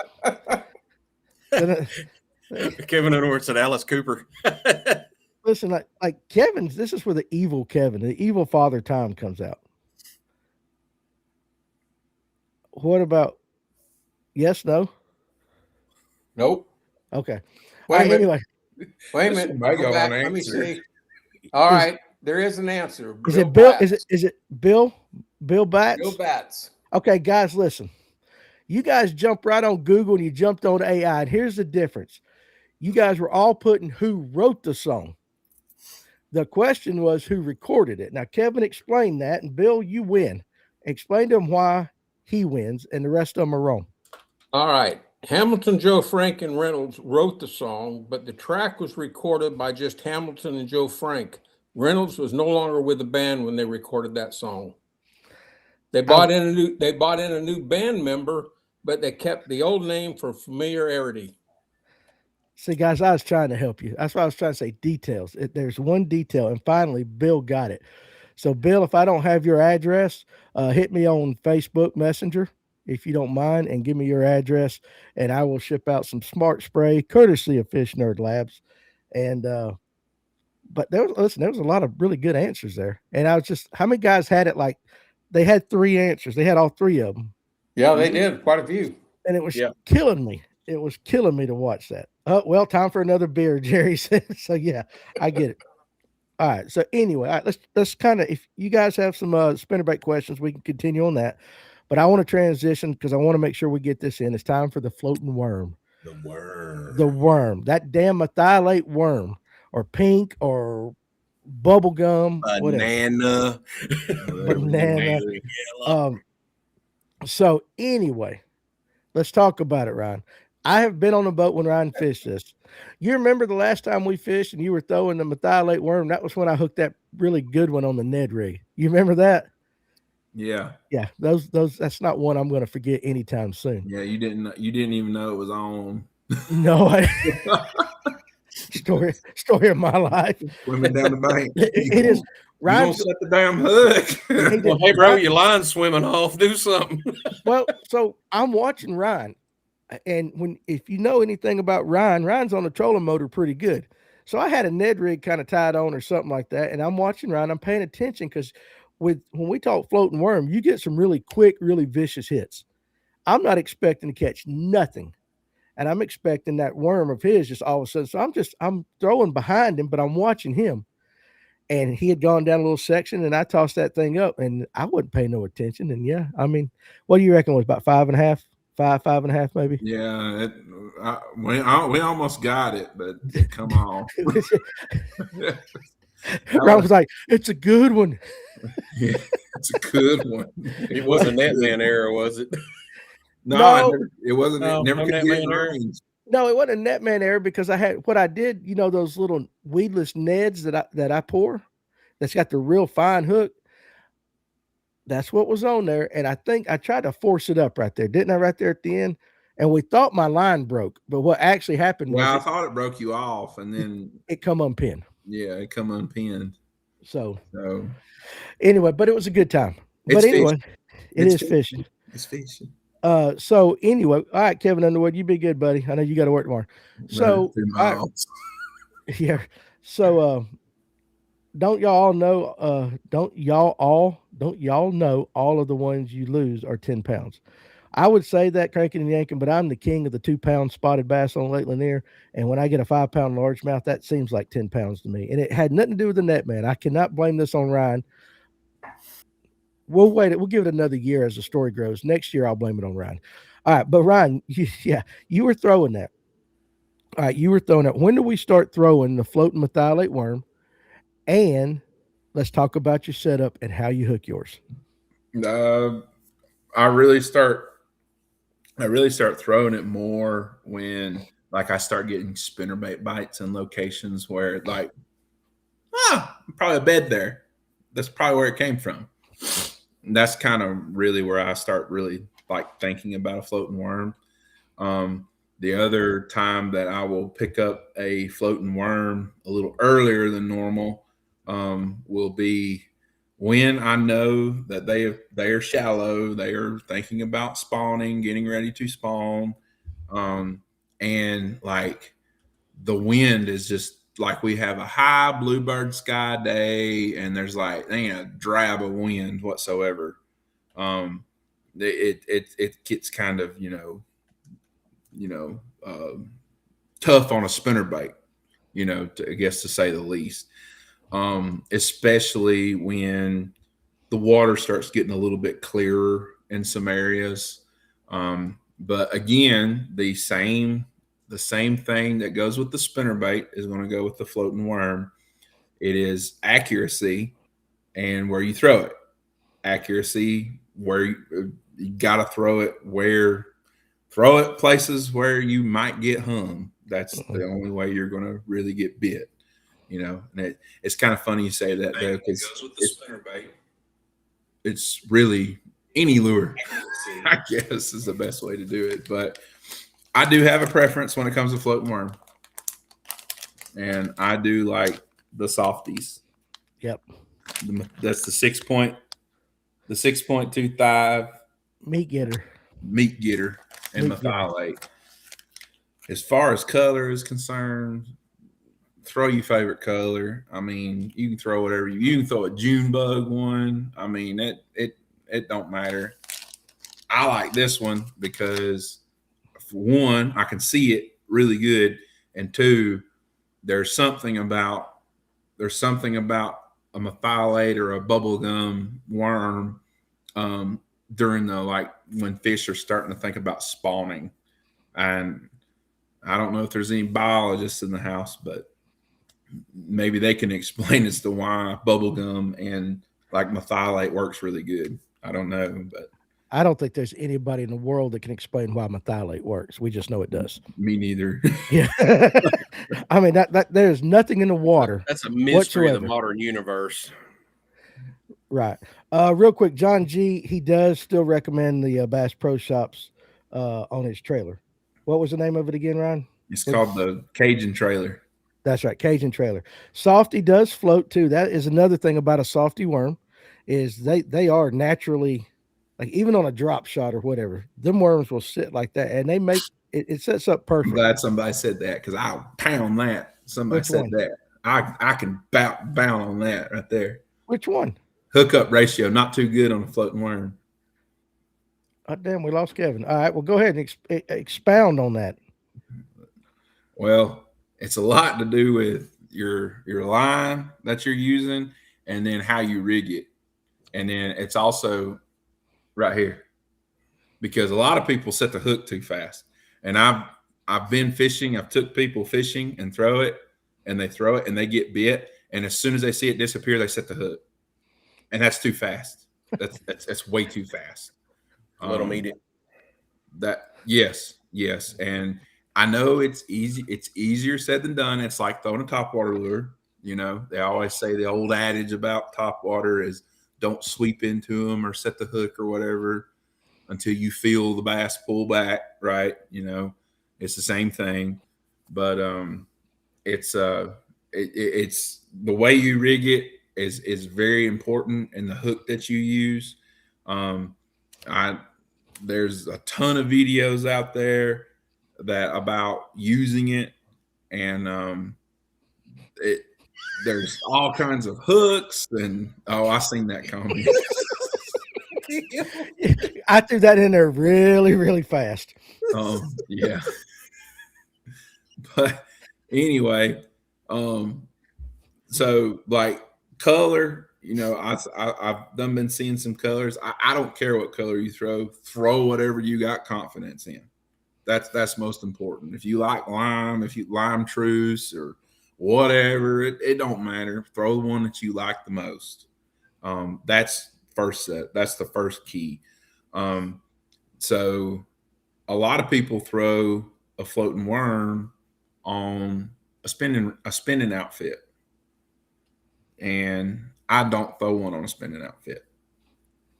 Kevin Edwards and Alice Cooper. Listen, like Kevin's, this is where the evil Kevin, the evil Father Time comes out. What about yes, no? Nope. Okay. Anyway. Wait a minute. Let me see. All right. There is an answer. Is it Bill? Is it Bill? Bill Batts? Bill Batts. Okay, guys, listen. You guys jumped right on Google and you jumped on AI. And here's the difference. You guys were all putting who wrote the song. The question was who recorded it. Now, Kevin explained that, and Bill, you win. Explain to him why he wins, and the rest of them are wrong. All right. Hamilton, Joe Frank, and Reynolds wrote the song, but the track was recorded by just Hamilton and Joe Frank. Reynolds was no longer with the band when they recorded that song. They brought in a new band member, but they kept the old name for familiarity. See, guys, I was trying to help you. That's why I was trying to say details. There's one detail, and finally, Bill got it. So, Bill, if I don't have your address, hit me on Facebook Messenger, if you don't mind, and give me your address, and I will ship out some smart spray, courtesy of Fish Nerd Labs. And but there was a lot of really good answers there. And I was just, how many guys had it? Like they had 3 answers. They had all 3 of them. Yeah, they did quite a few, and it was killing me. It was killing me to watch that. Oh, well, time for another beer, Jerry said. So yeah, I get it. All right. So anyway, all right, let's kind of, if you guys have some spinnerbait questions, we can continue on that. But I want to transition because I want to make sure we get this in. It's time for the floating worm. The worm. That damn methylate worm, or pink, or bubble gum, banana. So anyway, let's talk about it, Ryan. I have been on a boat when Ryan fished this. You remember the last time we fished and you were throwing the methylate worm? That was when I hooked that really good one on the Ned rig. You remember that? Yeah. Yeah. Those that's not one I'm going to forget anytime soon. Yeah, you didn't even know it was on. No. Story of my life. Swimming down the bank. It is. Ryan, you set the damn hook. Well, hey, bro, your line's swimming off. Do something. Well, so I'm watching Ryan. And if you know anything about Ryan's on the trolling motor pretty good. So I had a Ned rig kind of tied on or something like that. And I'm watching Ryan. I'm paying attention because when we talk floating worm, you get some really quick, really vicious hits. I'm not expecting to catch nothing. And I'm expecting that worm of his just all of a sudden. So I'm throwing behind him, but I'm watching him. And he had gone down a little section, and I tossed that thing up, and I wouldn't pay no attention. And yeah, I mean, what do you reckon was about 5.5? 5.5, maybe. Yeah, we almost got it, but come on. Ron was like, "It's a good one." Yeah, it's a good one. It wasn't that man error, was it? No, it wasn't. No, It never could get range. No, it wasn't a netman error because I had what I did. You know those little weedless neds that I pour. That's got the real fine hook. That's what was on there, and I think I tried to force it up right there, didn't I? Right there at the end, and we thought my line broke, but what actually happened was I thought it broke you off, and then it come unpinned. Yeah, it come unpinned. So So anyway, but it was a good time. But anyway, it is fishing. It's fishing. So anyway, all right, Kevin Underwood, you be good, buddy. I know you got to work tomorrow. So yeah. So don't y'all know all of the ones you lose are 10 pounds. I would say that cranking and yanking, but I'm the king of the 2-pound spotted bass on Lake Lanier. And when I get a 5-pound largemouth, that seems like 10 pounds to me. And it had nothing to do with the net, man. I cannot blame this on Ryan. We'll wait. We'll give it another year as the story grows. Next year, I'll blame it on Ryan. All right. But Ryan, you were throwing that. All right. You were throwing it. When do we start throwing the floating methylate worm? And let's talk about your setup and how you hook yours. I really start throwing it more when like I start getting spinnerbait bites in locations where like, probably a bed there. That's probably where it came from. And that's kind of really where I start really like thinking about a floating worm. The other time that I will pick up a floating worm a little earlier than normal will be when I know that they are shallow, they are thinking about spawning, getting ready to spawn, and like the wind is just like we have a high bluebird sky day, and there's like ain't a drab of wind whatsoever. It gets kind of tough on a spinnerbait, I guess to say the least. Especially when the water starts getting a little bit clearer in some areas. But again, the same thing that goes with the spinnerbait is going to go with the floating worm. It is accuracy and where you throw it. Accuracy where you got to throw it places where you might get hung. That's the only way you're going to really get bit. And it's kind of funny you say that though, because it goes with the spinnerbait. It's really any lure, I guess, is the best way to do it. But I do have a preference when it comes to floating worm, and I do like the softies. Yep, that's the 6.25 meat getter, and methylate. As far as color is concerned, throw your favorite color. I mean, you can throw whatever you can throw a June bug one. I mean, it don't matter. I like this one because for one, I can see it really good, and two, there's something about a methylate or a bubblegum worm during the when fish are starting to think about spawning. And I don't know if there's any biologists in the house, but maybe they can explain as to why bubblegum and methylate works really good. I don't know, but I don't think there's anybody in the world that can explain why methylate works. We just know it does. Me neither. Yeah. I mean, that there's nothing in the water. That's a mystery of the modern universe. Right. Real quick, John G, he does still recommend the Bass Pro Shops on his trailer. What was the name of it again, Ryan? It's called the Cajun Trailer. That's right, Cajun Trailer. Softy does float too. That is another thing about a softy worm, is they are naturally, even on a drop shot or whatever, them worms will sit like that, and they make it sets up perfect. I'm glad somebody said that, because I'll pound that. Somebody said that. I can bound on that right there. Which one? Hookup ratio, not too good on a floating worm. Oh, damn, we lost Kevin. All right, well, go ahead and expound on that. Well, it's a lot to do with your line that you're using, and then how you rig it. And then it's also right here, because a lot of people set the hook too fast. And I've been fishing. I've took people fishing and throw it, and they get bit. And as soon as they see it disappear, they set the hook, and that's too fast. That's way too fast. Let them eat it. Yes, and I know it's easy. It's easier said than done. It's like throwing a topwater lure. You know, they always say the old adage about topwater is don't sweep into them or set the hook or whatever until you feel the bass pull back, right? You know, it's the same thing, but it's the way you rig it is very important, and the hook that you use. There's a ton of videos out there that about using it, and there's all kinds of hooks, and I seen that comment. I threw that in there really, really fast. Yeah. But anyway, so like color, you know, I've been seeing some colors. I don't care what color you throw whatever you got confidence in. That's most important. If you like lime, if you lime truce or whatever, it don't matter. Throw the one that you like the most. That's first set. That's the first key. So a lot of people throw a floating worm on a spinning outfit, and I don't throw one on a spinning outfit.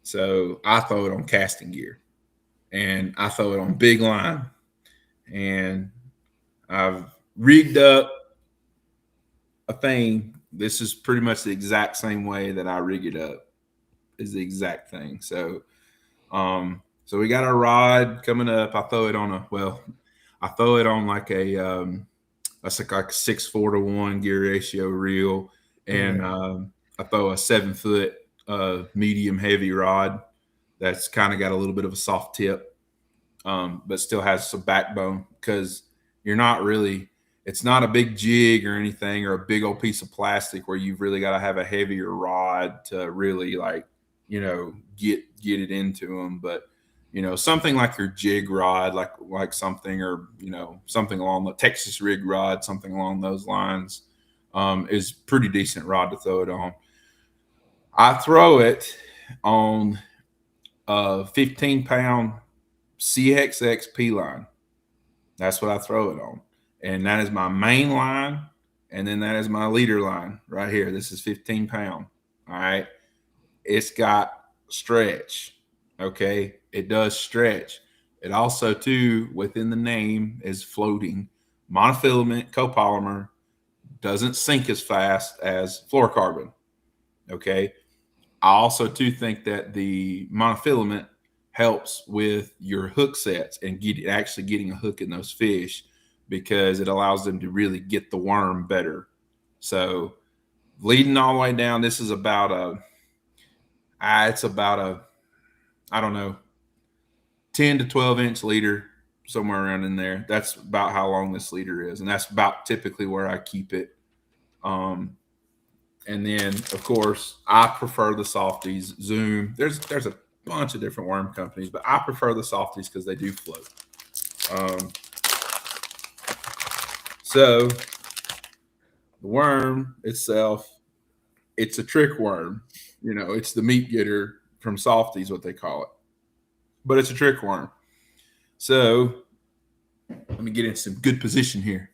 So I throw it on casting gear, and I throw it on big line, and I've rigged up a thing. This is pretty much the exact same way that I rig it up. Is the exact thing. So we got our rod coming up. I throw it on like a that's like a 6:4 gear ratio reel, and I throw a 7-foot medium heavy rod that's kind of got a little bit of a soft tip, but still has some backbone, because it's not a big jig or anything, or a big old piece of plastic where you've really got to have a heavier rod to really, like, you know, get it into them. But, you know, something like your jig rod, like something, or, you know, something along the Texas rig rod, something along those lines, is pretty decent rod to throw it on. I throw it on a 15-pound CXX P line. That's what I throw it on. And that is my main line. And then that is my leader line right here. This is 15 pound. All right. It's got stretch. Okay. It does stretch. It also, too, within the name, is floating. Monofilament copolymer, doesn't sink as fast as fluorocarbon. Okay. I also, too, think that the monofilament helps with your hook sets and actually getting a hook in those fish, because it allows them to really get the worm better. So leading all the way down, this is about I don't know, 10 to 12 inch leader, somewhere around in there. That's about how long this leader is, and that's about typically where I keep it. And then, of course, I prefer the Softies. Zoom. There's a bunch of different worm companies, but I prefer the Softies because they do float. So the worm itself, it's a trick worm. You know, it's the meat getter from Softies, what they call it. But it's a trick worm. So let me get in some good position here.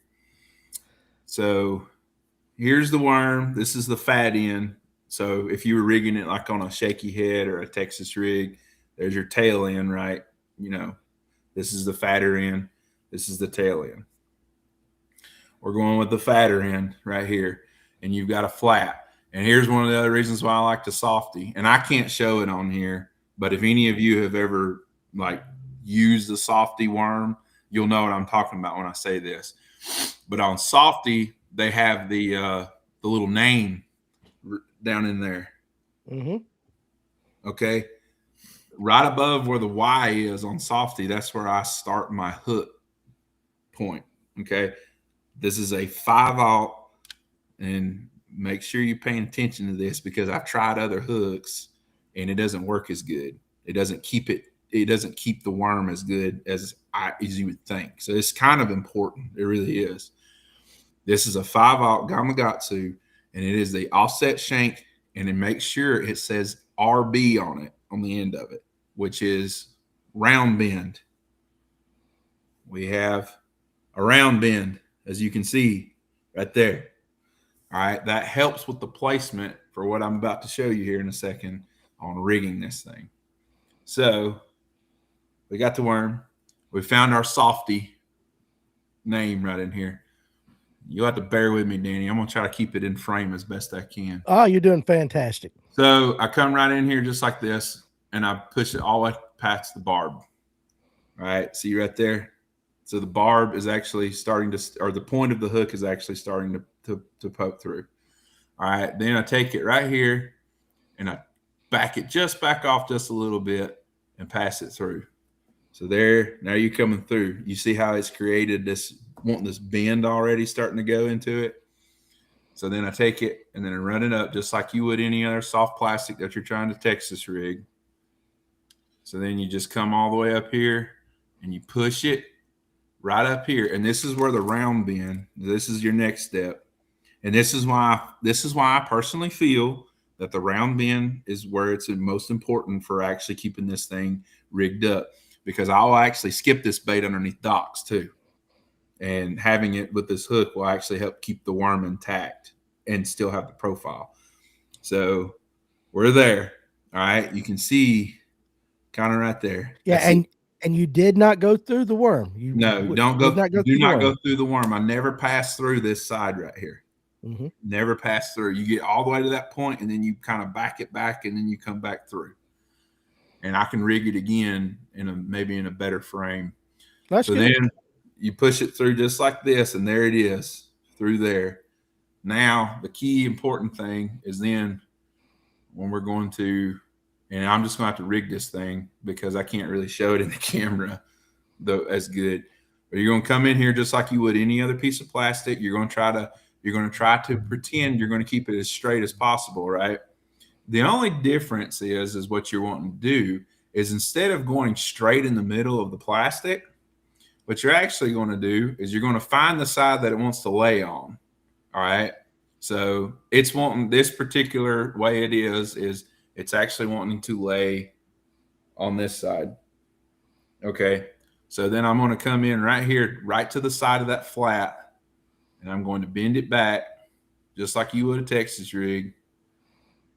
So here's the worm. This is the fat end. So if you were rigging it like on a shaky head or a Texas rig, there's your tail end, right? You know, this is the fatter end. This is the tail end. We're going with the fatter end right here, and you've got a flat. And here's one of the other reasons why I like the Softy. And I can't show it on here, but if any of you have ever like used the Softy worm, you'll know what I'm talking about when I say this. But on Softy, they have the little name down in there. Mm-hmm. Okay. Right above where the Y is on Softy, that's where I start my hook point. Okay. This is a 5/0, and make sure you're paying attention to this, because I've tried other hooks and it doesn't work as good. It doesn't keep the worm as good as you would think. So it's kind of important. It really is. This is a 5/0 Gamakatsu, and it is the offset shank, and then make sure it says RB on it, on the end of it, which is round bend. We have a round bend, as you can see right there. All right, that helps with the placement for what I'm about to show you here in a second on rigging this thing. So we got the worm. We found our softy name right in here. You'll have to bear with me, Danny. I'm going to try to keep it in frame as best I can. Oh, you're doing fantastic. So I come right in here just like this, and I push it all the way past the barb. All right, see right there? So the barb is actually starting to, or the point of the hook is actually starting to poke through. All right, then I take it right here, and I back off just a little bit and pass it through. So there, now you're coming through. You see how it's created this bend already starting to go into it. So then I take it and then I run it up just like you would any other soft plastic that you're trying to Texas rig. So then you just come all the way up here and you push it right up here. And this is where the round bend, this is your next step. And this is why I personally feel that the round bend is where it's most important for actually keeping this thing rigged up, because I'll actually skip this bait underneath docks too. And having it with this hook will actually help keep the worm intact and still have the profile. So we're there. All right. You can see kind of right there. Yeah. And you did not go through the worm. Do not go through the worm. I never pass through this side right here. Mm-hmm. Never pass through. You get all the way to that point and then you kind of back it back and then you come back through. And I can rig it again maybe in a better frame. That's so good. Then you push it through just like this, and there it is through there. Now, the key important thing is then when we're going to, and I'm just going to have to rig this thing because I can't really show it in the camera as good. But you're going to come in here just like you would any other piece of plastic. You're going to try to pretend you're going to keep it as straight as possible, right? The only difference is what you're wanting to do is instead of going straight in the middle of the plastic, what you're actually going to do is you're going to find the side that it wants to lay on. All right. So it's wanting this particular way it is it's actually wanting to lay on this side. Okay. So then I'm going to come in right here, right to the side of that flat, and I'm going to bend it back just like you would a Texas rig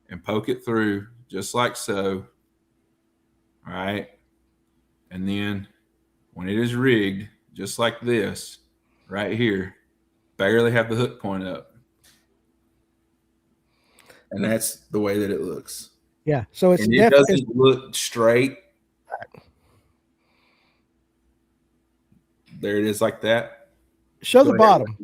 and poke it through just like so. All right. And then when it is rigged, just like this, right here, barely have the hook point up. And that's the way that it looks. Yeah. So it doesn't look straight. There it is like that. Show the bottom.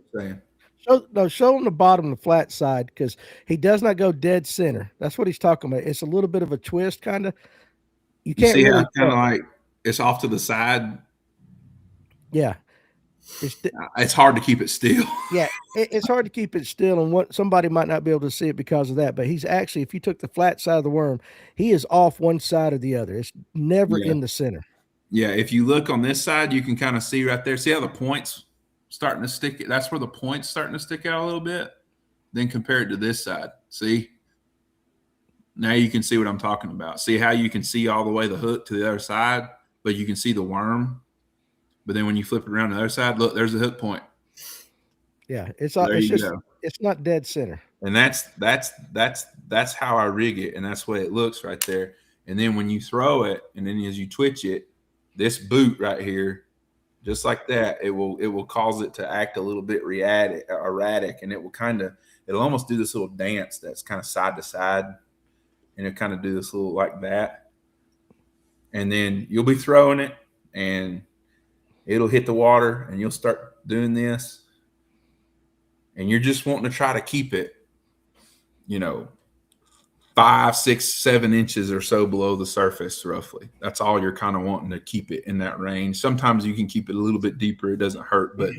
Show him the bottom, the flat side, because he does not go dead center. That's what he's talking about. It's a little bit of a twist, kind of. You can't see really how kind of like it's off to the side. Yeah. It's hard to keep it still. Yeah, it's hard to keep it still, and somebody might not be able to see it because of that. But he's actually, if you took the flat side of the worm, he is off one side or the other. It's never in the center. Yeah, if you look on this side, you can kind of see right there. See how the points starting to stick? That's where the point's starting to stick out a little bit. Then compare it to this side. See? Now you can see what I'm talking about. See how you can see all the way the hook to the other side, but you can see the worm. But then when you flip it around the other side, look, there's the hook point. Yeah, it's not dead center. And that's how I rig it, and that's what it looks right there. And then when you throw it, and then as you twitch it, this boot right here, just like that, it will cause it to act a little bit erratic, and it'll almost do this little dance that's kind of side to side, and it'll kind of do this little like that. And then you'll be throwing it, and it'll hit the water, and you'll start doing this, and you're just wanting to try to keep it, 5, 6, 7 inches or so below the surface, roughly. That's all you're kind of wanting to keep it in that range. Sometimes you can keep it a little bit deeper. It doesn't hurt, but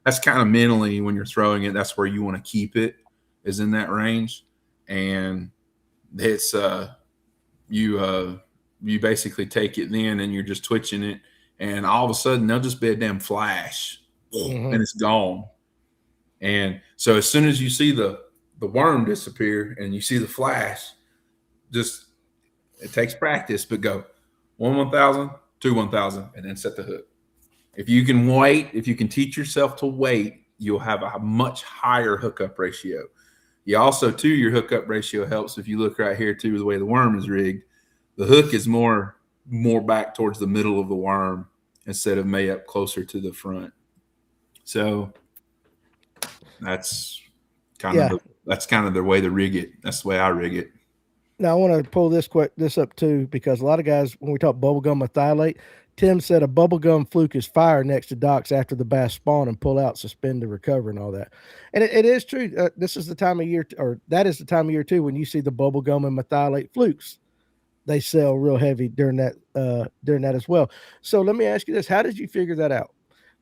that's kind of mentally when you're throwing it, that's where you want to keep it, is in that range. And it's you basically take it then and you're just twitching it, and all of a sudden there'll just be a damn flash and it's gone. And so as soon as you see the worm disappear and you see the flash, it takes practice, but go 1 1,000, 2 1,000, and then set the hook. If you can wait, if you can teach yourself to wait, you'll have a much higher hookup ratio. You also, too, your hookup ratio helps if you look right here, too, the way the worm is rigged. The hook is more back towards the middle of the worm instead of may up closer to the front. So that's kind of the way to rig it. That's the way I rig it. Now I want to pull this up too, because a lot of guys, when we talk bubblegum methylate, Tim said a bubblegum fluke is fire next to docks after the bass spawn and pull out, suspend to recover and all that. And it is true. This is the time of year, or that is the time of year too, when you see the bubblegum and methylate flukes. They sell real heavy during that as well. So let me ask you this: how did you figure that out?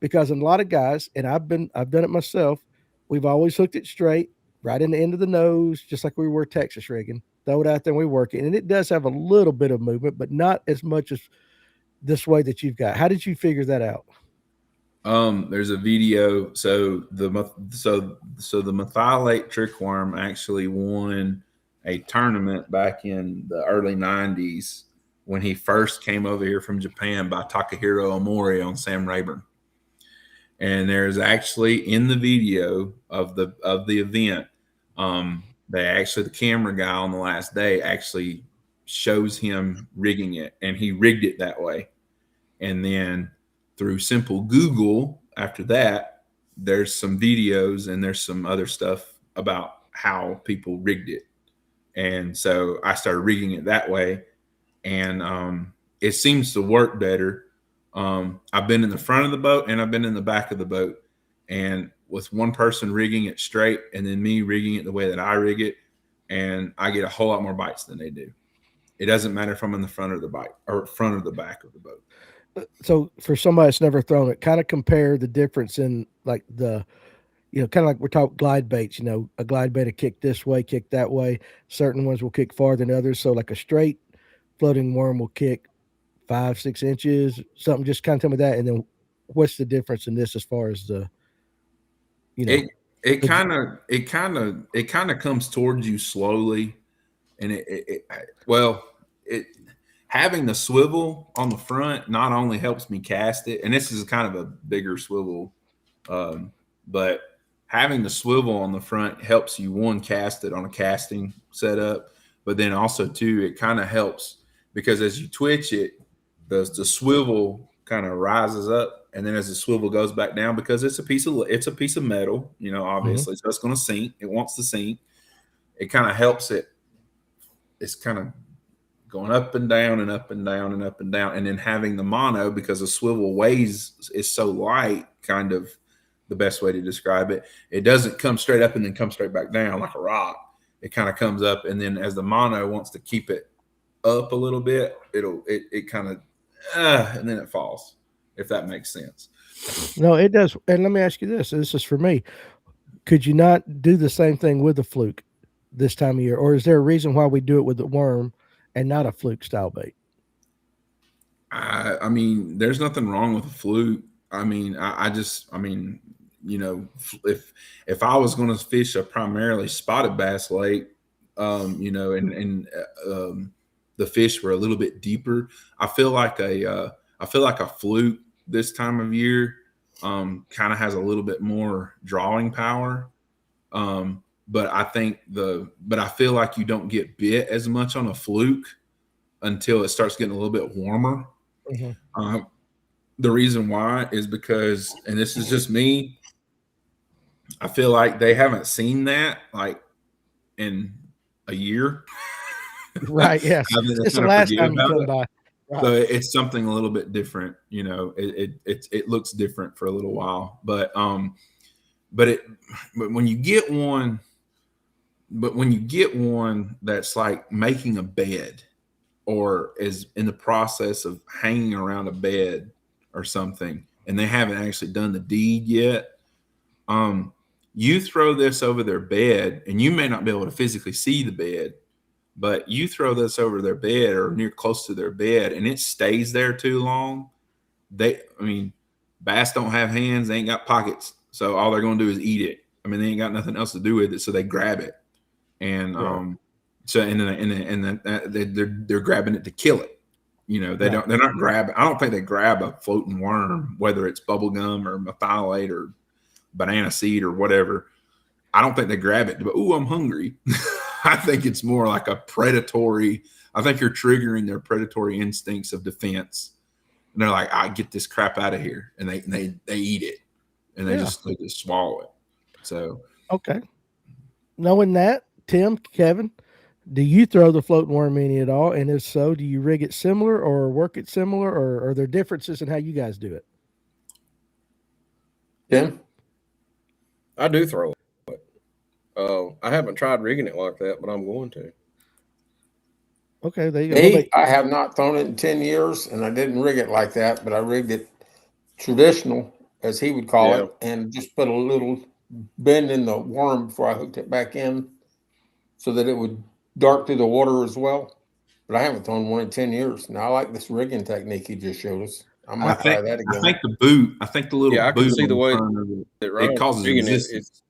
Because a lot of guys, and I've done it myself, we've always hooked it straight, right in the end of the nose, just like we were Texas rigging. Throw it out there and we work it. And it does have a little bit of movement, but not as much as this way that you've got. How did you figure that out? There's a video. So the methylate trick worm actually won a tournament back in the early 90s when he first came over here from Japan by Takahiro Omori on Sam Rayburn. And there's actually in the video of the event, the camera guy on the last day actually shows him rigging it, and he rigged it that way. And then through simple Google after that, there's some videos and there's some other stuff about how people rigged it. And so I started rigging it that way, and it seems to work better. I've been in the front of the boat and I've been in the back of the boat, and with one person rigging it straight and then me rigging it the way that I rig it, and I get a whole lot more bites than they do. It doesn't matter if I'm in the front of the bite or front of the back of the boat. So for somebody that's never thrown it, kind of compare the difference in like kind of like we're talking glide baits, a glide bait will kick this way, kick that way. Certain ones will kick farther than others. So like a straight floating worm will kick 5-6 inches, something. Just kind of tell me that. And then what's the difference in this as far as the, it kind of comes towards you slowly. And having the swivel on the front not only helps me cast it, and this is kind of a bigger swivel, but having the swivel on the front helps you cast it on a casting setup, but then also too, it kind of helps because as you twitch it, the swivel kind of rises up, and then as the swivel goes back down, because it's a piece of metal, obviously, so it's going to sink. It wants to sink. It kind of helps it. It's kind of going up and down and up and down and up and down, and then having the mono, because the swivel is so light, kind of the best way to describe it. It doesn't come straight up and then come straight back down like a rock. It kind of comes up, and then as the mono wants to keep it up a little bit, it kind of and then it falls, if that makes sense. No, it does. And let me ask you this. This is for me. Could you not do the same thing with the fluke this time of year? Or is there a reason why we do it with the worm and not a fluke style bait? I mean, there's nothing wrong with a fluke. I mean, if I was going to fish a primarily spotted bass lake, and the fish were a little bit deeper, I feel like a fluke this time of year kind of has a little bit more drawing power. But I feel like you don't get bit as much on a fluke until it starts getting a little bit warmer. Mm-hmm. The reason why is because, and this is just me, I feel like they haven't seen that like in a year. Right. Yes. It's the last time you come by. Right. So it's something a little bit different, it looks different for a little while, but when you get one that's like making a bed or is in the process of hanging around a bed or something, and they haven't actually done the deed yet, you throw this over their bed, and you may not be able to physically see the bed, but you throw this over their bed or near close to their bed, and it stays there too long. Bass don't have hands, they ain't got pockets, so all they're going to do is eat it. They ain't got nothing else to do with it, so they grab it, and right. They're grabbing it to kill it. You know, they're not grabbing. I don't think they grab a floating worm, whether it's bubble gum or methylate or banana seed or whatever. I don't think they grab it, but I'm hungry. I think it's more like a predatory. I think you're triggering their predatory instincts of defense. And they're like, I get this crap out of here. And they eat it. And they just swallow it. So okay. Knowing that, Tim, Kevin, do you throw the floating worm any at all? And if so, do you rig it similar or work it similar, or are there differences in how you guys do it? Tim? I do throw it. I haven't tried rigging it like that, but I'm going to. Okay, there you go. I have not thrown it in 10 years, and I didn't rig it like that, but I rigged it traditional, as he would call it, and just put a little bend in the worm before I hooked it back in so that it would dart through the water as well. But I haven't thrown one in 10 years. Now I like this rigging technique he just showed us. I might try that again. I think the boot, I think the little boot, I can see the way it causes resistance.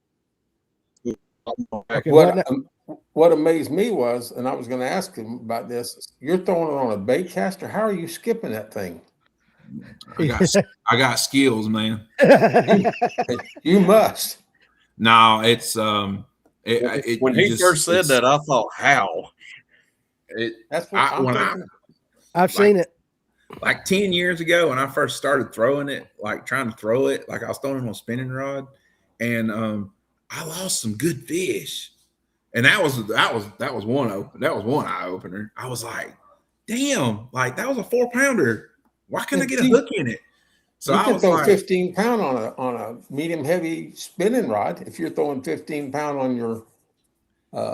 What amazed me was, and I was going to ask him about this, you're throwing it on a bait caster. How are you skipping that thing? I got skills, man. You must. No, it's when he first said that, I thought, how? That's what I've seen it. Like 10 years ago when I first started throwing it, like trying to throw it, like I was throwing it on a spinning rod, and I lost some good fish. And that was one eye opener. I was like, damn, like that was a 4-pounder. Why couldn't I get a hook in it? So you can throw 15-pound on a medium heavy spinning rod if you're throwing 15-pound on your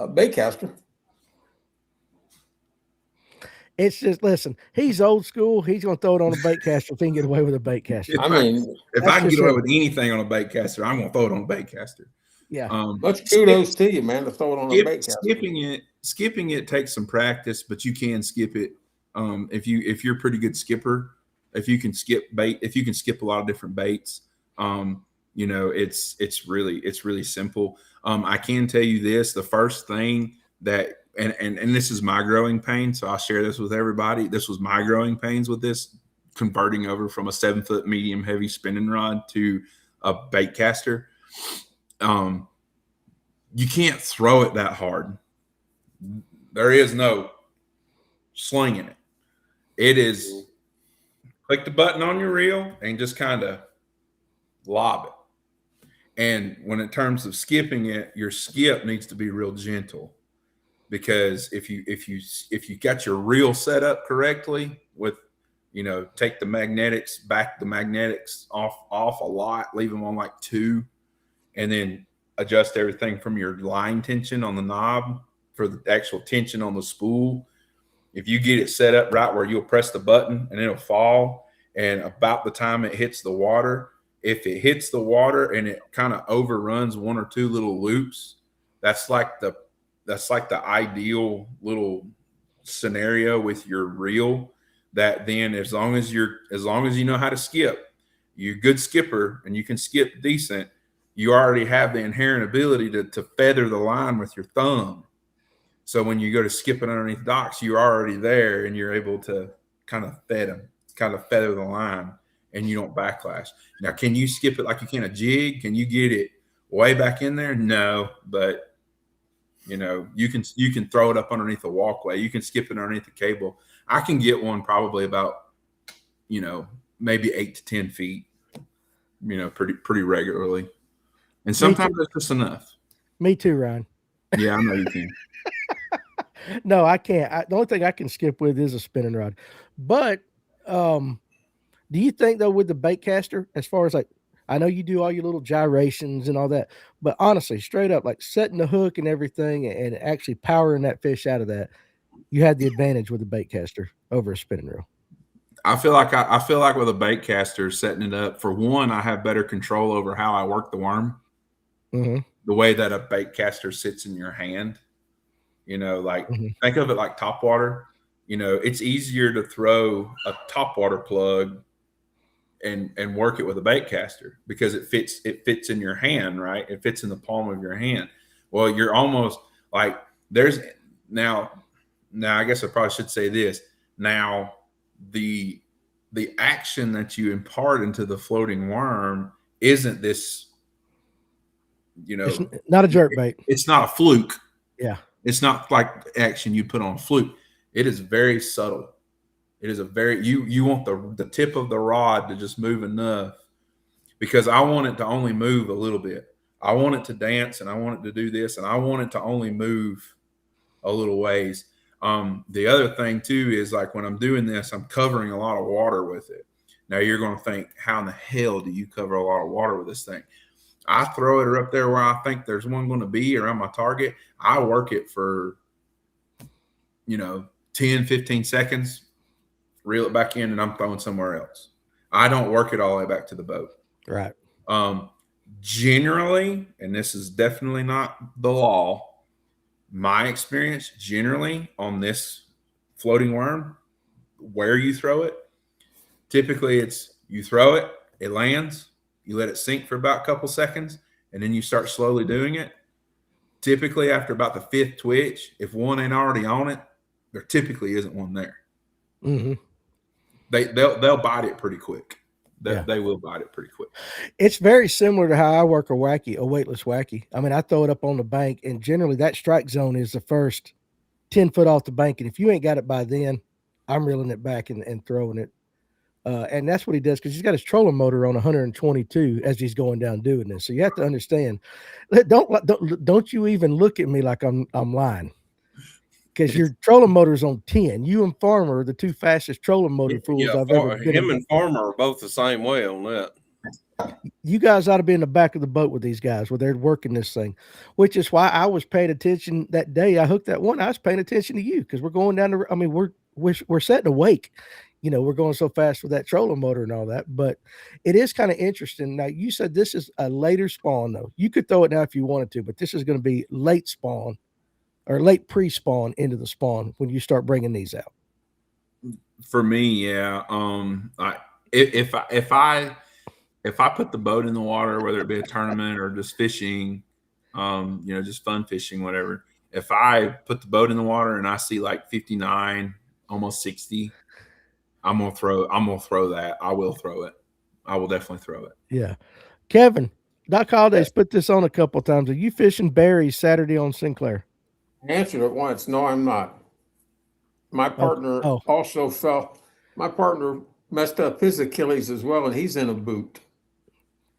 bait caster. It's just, listen, he's old school. He's going to throw it on a bait caster if he can get away with a bait caster. If I can get away with anything on a bait caster, I'm going to throw it on a bait caster. Yeah. Much kudos to you, man, to throw it on a bait caster. Skipping it takes some practice, but you can skip it. If you're a pretty good skipper, if you can skip a lot of different baits, you know, it's really simple. I can tell you this, the first thing that, and this is my growing pain, so I'll share this with everybody. This was my growing pains with this, converting over from a 7-foot medium heavy spinning rod to a bait caster. You can't throw it that hard. There is no slinging it. It is click the button on your reel and just kind of lob it. And when in terms of skipping it, your skip needs to be real gentle, because if you got your reel set up correctly with, you know, take the magnetics off a lot, leave them on like 2, and then adjust everything from your line tension on the knob for the actual tension on the spool. If you get it set up right where you'll press the button and it'll fall, and about the time it hits the water, if it hits the water and it kind of overruns 1 or 2 little loops, that's like the ideal little scenario with your reel. That then, as long as you know how to skip, you're a good skipper and you can skip decent, you already have the inherent ability to feather the line with your thumb. So when you go to skip it underneath docks, you're already there and you're able to kind of feather the line, and you don't backlash. Now, can you skip it like you can a jig? Can you get it way back in there? No, but you know, you can throw it up underneath the walkway. You can skip it underneath the cable. I can get one probably about, you know, maybe 8 to 10 feet, you know, pretty regularly. And sometimes that's just enough. Me too, Ryan. Yeah, I know you can. No, I can't. The only thing I can skip with is a spinning rod. But do you think, though, with the bait caster, as far as like, I know you do all your little gyrations and all that, but honestly, straight up, like setting the hook and everything and actually powering that fish out of that, you had the advantage with the bait caster over a spinning reel. I feel like with a bait caster, setting it up, for one, I have better control over how I work the worm. Mm-hmm. The way that a bait caster sits in your hand, you know, like think of it like topwater. You know, it's easier to throw a topwater plug and work it with a bait caster because it fits in your hand, right? It fits in the palm of your hand. Well, you're almost like now I guess I probably should say this. Now, the action that you impart into the floating worm isn't this, it's not a jerk bait. It's not a fluke. Yeah. It's not like action you put on a fluke. It is very subtle. It is a very, you want the tip of the rod to just move enough, because I want it to only move a little bit. I want it to dance, and I want it to do this, and I want it to only move a little ways. The other thing too is, like, when I'm doing this, I'm covering a lot of water with it. Now you're going to think, how in the hell do you cover a lot of water with this thing? I throw it up there where I think there's one going to be around my target. I work it for, 10, 15 seconds, reel it back in, and I'm throwing somewhere else. I don't work it all the way back to the boat. Right. Generally, and this is definitely not the law, my experience generally on this floating worm, where you throw it, typically it's you throw it, it lands, you let it sink for about a couple seconds, and then you start slowly doing it. Typically after about the 5th twitch, if one ain't already on it, there typically isn't one there. Mm-hmm. They'll bite it pretty quick. They will bite it pretty quick. It's very similar to how I work a weightless wacky. I mean, I throw it up on the bank, and generally that strike zone is the first 10 foot off the bank. And if you ain't got it by then, I'm reeling it back and throwing it. And that's what he does, because he's got his trolling motor on 122 as he's going down doing this. So you have to understand. Don't you even look at me like I'm lying, because your trolling motor is on 10. You and Farmer are the two fastest trolling motor fools I've ever been. Him and Farmer are both the same way on that. You guys ought to be in the back of the boat with these guys where they're working this thing, which is why I was paying attention that day. I hooked that one. I was paying attention to you, because we're going down I mean, we're setting a wake. We're going so fast with that trolling motor and all that, but it is kind of interesting. Now, you said this is a later spawn, though. You could throw it now if you wanted to, but this is going to be late spawn or late pre-spawn into the spawn when you start bringing these out. For me, yeah. If I put the boat in the water, whether it be a tournament or just fishing, just fun fishing, whatever. If I put the boat in the water and I see like 59, almost 60, I'm gonna throw that. I will throw it. I will definitely throw it. Yeah. Kevin, Doc Holliday's put this on a couple of times. Are you fishing berries Saturday on Sinclair? I answered it once. No, I'm not. My partner also fell. My partner messed up his Achilles as well, and he's in a boot.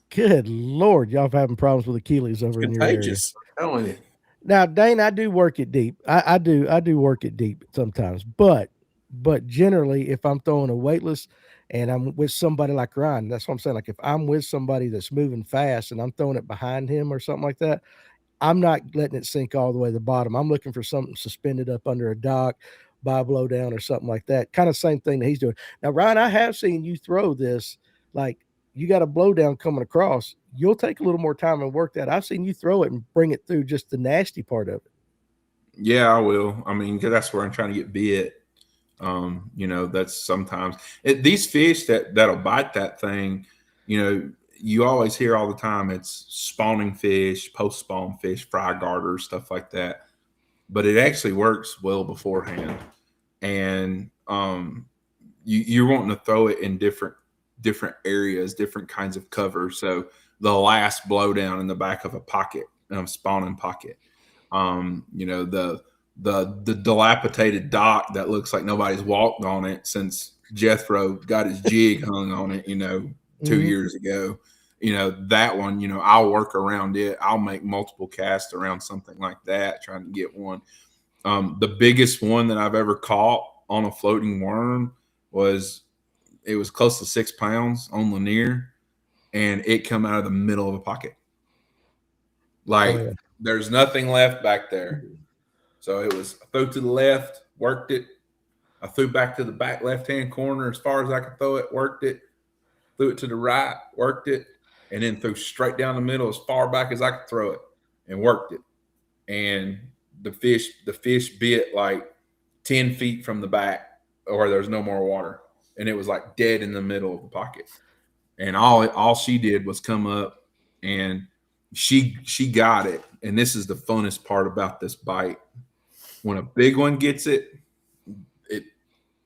Good Lord, y'all having problems with Achilles over in your area. I'm telling you. Now, Dane, I do work it deep. I do work it deep sometimes, but generally, if I'm throwing a weightless and I'm with somebody like Ryan, that's what I'm saying. Like, if I'm with somebody that's moving fast and I'm throwing it behind him or something like that, I'm not letting it sink all the way to the bottom. I'm looking for something suspended up under a dock, by a blowdown or something like that. Kind of same thing that he's doing. Now, Ryan, I have seen you throw this, like you got a blowdown coming across. You'll take a little more time and work that. I've seen you throw it and bring it through just the nasty part of it. Yeah, I will. I mean, because that's where I'm trying to get bit. That's sometimes these fish that'll bite that thing, you always hear all the time it's spawning fish, post-spawn fish, fry garters, stuff like that. But it actually works well beforehand. And you're wanting to throw it in different areas, different kinds of cover. So the last blowdown in the back of a pocket, spawning pocket, the dilapidated dock that looks like nobody's walked on it since Jethro got his jig hung on it, 2 years ago. That one, I'll work around it. I'll make multiple casts around something like that, trying to get one. The biggest one that I've ever caught on a floating worm was close to 6 pounds on Lanier, and it come out of the middle of a pocket. There's nothing left back there. So it was, I threw to the left, worked it. I threw back to the back left-hand corner as far as I could throw it, worked it. Threw it to the right, worked it, and then threw straight down the middle as far back as I could throw it and worked it. And the fish bit like 10 feet from the back or there's no more water. And it was like dead in the middle of the pocket. And all she did was come up and she got it. And this is the funnest part about this bite. When a big one gets it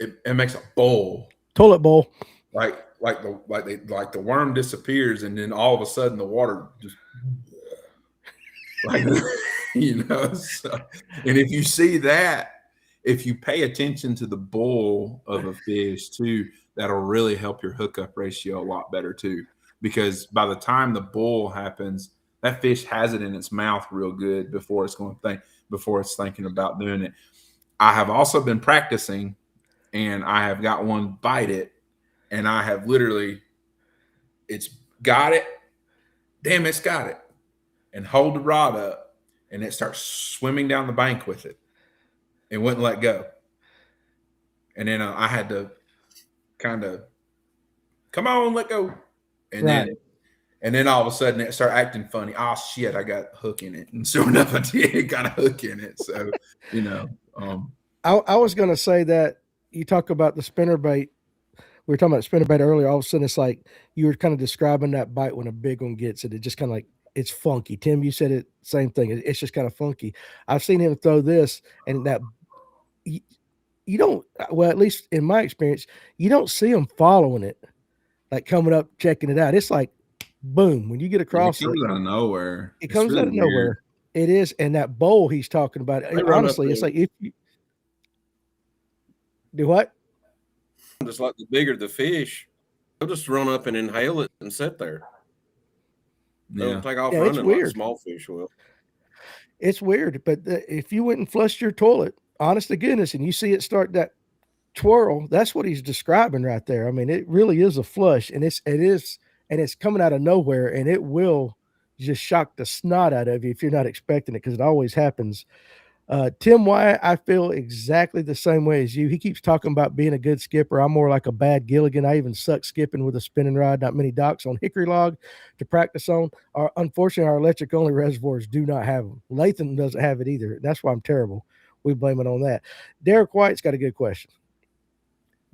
it makes a bowl, toilet bowl, like the worm disappears, and then all of a sudden the water just like So, and if you see that, if you pay attention to the bowl of a fish too, that'll really help your hookup ratio a lot better too. Because by the time the bowl happens, that fish has it in its mouth real good before it's thinking about doing it. I have also been practicing, and I have got one bite it, and I have literally, it's got it. Damn, it's got it. And hold the rod up, and it starts swimming down the bank with it. It wouldn't let go. And then I had to kind of, come on, let go. And then all of a sudden it started acting funny. Oh shit, I got a hook in it. And sure enough, I did got a hook in it. So, I was going to say that you talk about the spinnerbait. We were talking about spinnerbait earlier. All of a sudden it's like you were kind of describing that bite when a big one gets it. It just kind of like, it's funky. Tim, you said it, same thing. It's just kind of funky. I've seen him throw this, and that you don't, well, at least in my experience, you don't see him following it, like coming up, checking it out. It's like, boom, when you get across it comes out of nowhere. It comes out of nowhere. It is. And that bowl he's talking about, honestly, it's like, if you do what? Just like the bigger the fish, they'll just run up and inhale it and sit there. They'll take off running like small fish will. It's weird, but if you went and flushed your toilet, honest to goodness, and you see it start that twirl, that's what he's describing right there. I mean, it really is a flush, and it's coming out of nowhere, and it will just shock the snot out of you if you're not expecting it, because it always happens. Tim Wyatt, I feel exactly the same way as you. He keeps talking about being a good skipper. I'm more like a bad Gilligan. I even suck skipping with a spinning rod. Not many docks on hickory log to practice on. Unfortunately, our electric only reservoirs do not have them. Latham doesn't have it either. That's why I'm terrible. We blame it on that. Derek White's got a good question.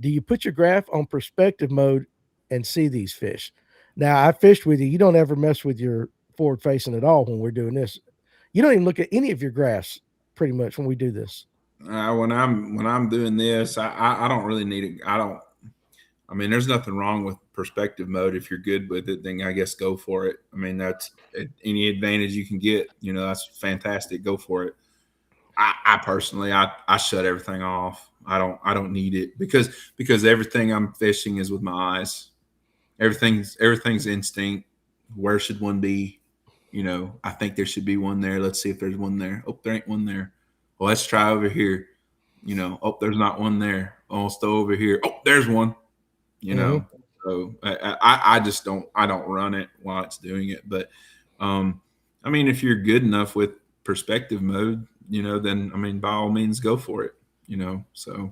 Do you put your graph on perspective mode and see these fish? Now, I fished with you. You don't ever mess with your forward facing at all when we're doing this. You don't even look at any of your graphs pretty much when we do this. When I'm doing this, I don't really need it. I mean, there's nothing wrong with perspective mode. If you're good with it, then I guess go for it. I mean, that's any advantage you can get, that's fantastic. Go for it. I personally, I shut everything off. I don't need it because everything I'm fishing is with my eyes. Everything's instinct. Where should one be? I think there should be one there. Let's see if there's one there. Oh, there ain't one there. Well, let's try over here. Oh, there's not one there. Oh, let's throw over here. Oh, there's one. So I just don't run it while it's doing it. But I mean, if you're good enough with perspective mode, then I mean, by all means, go for it. So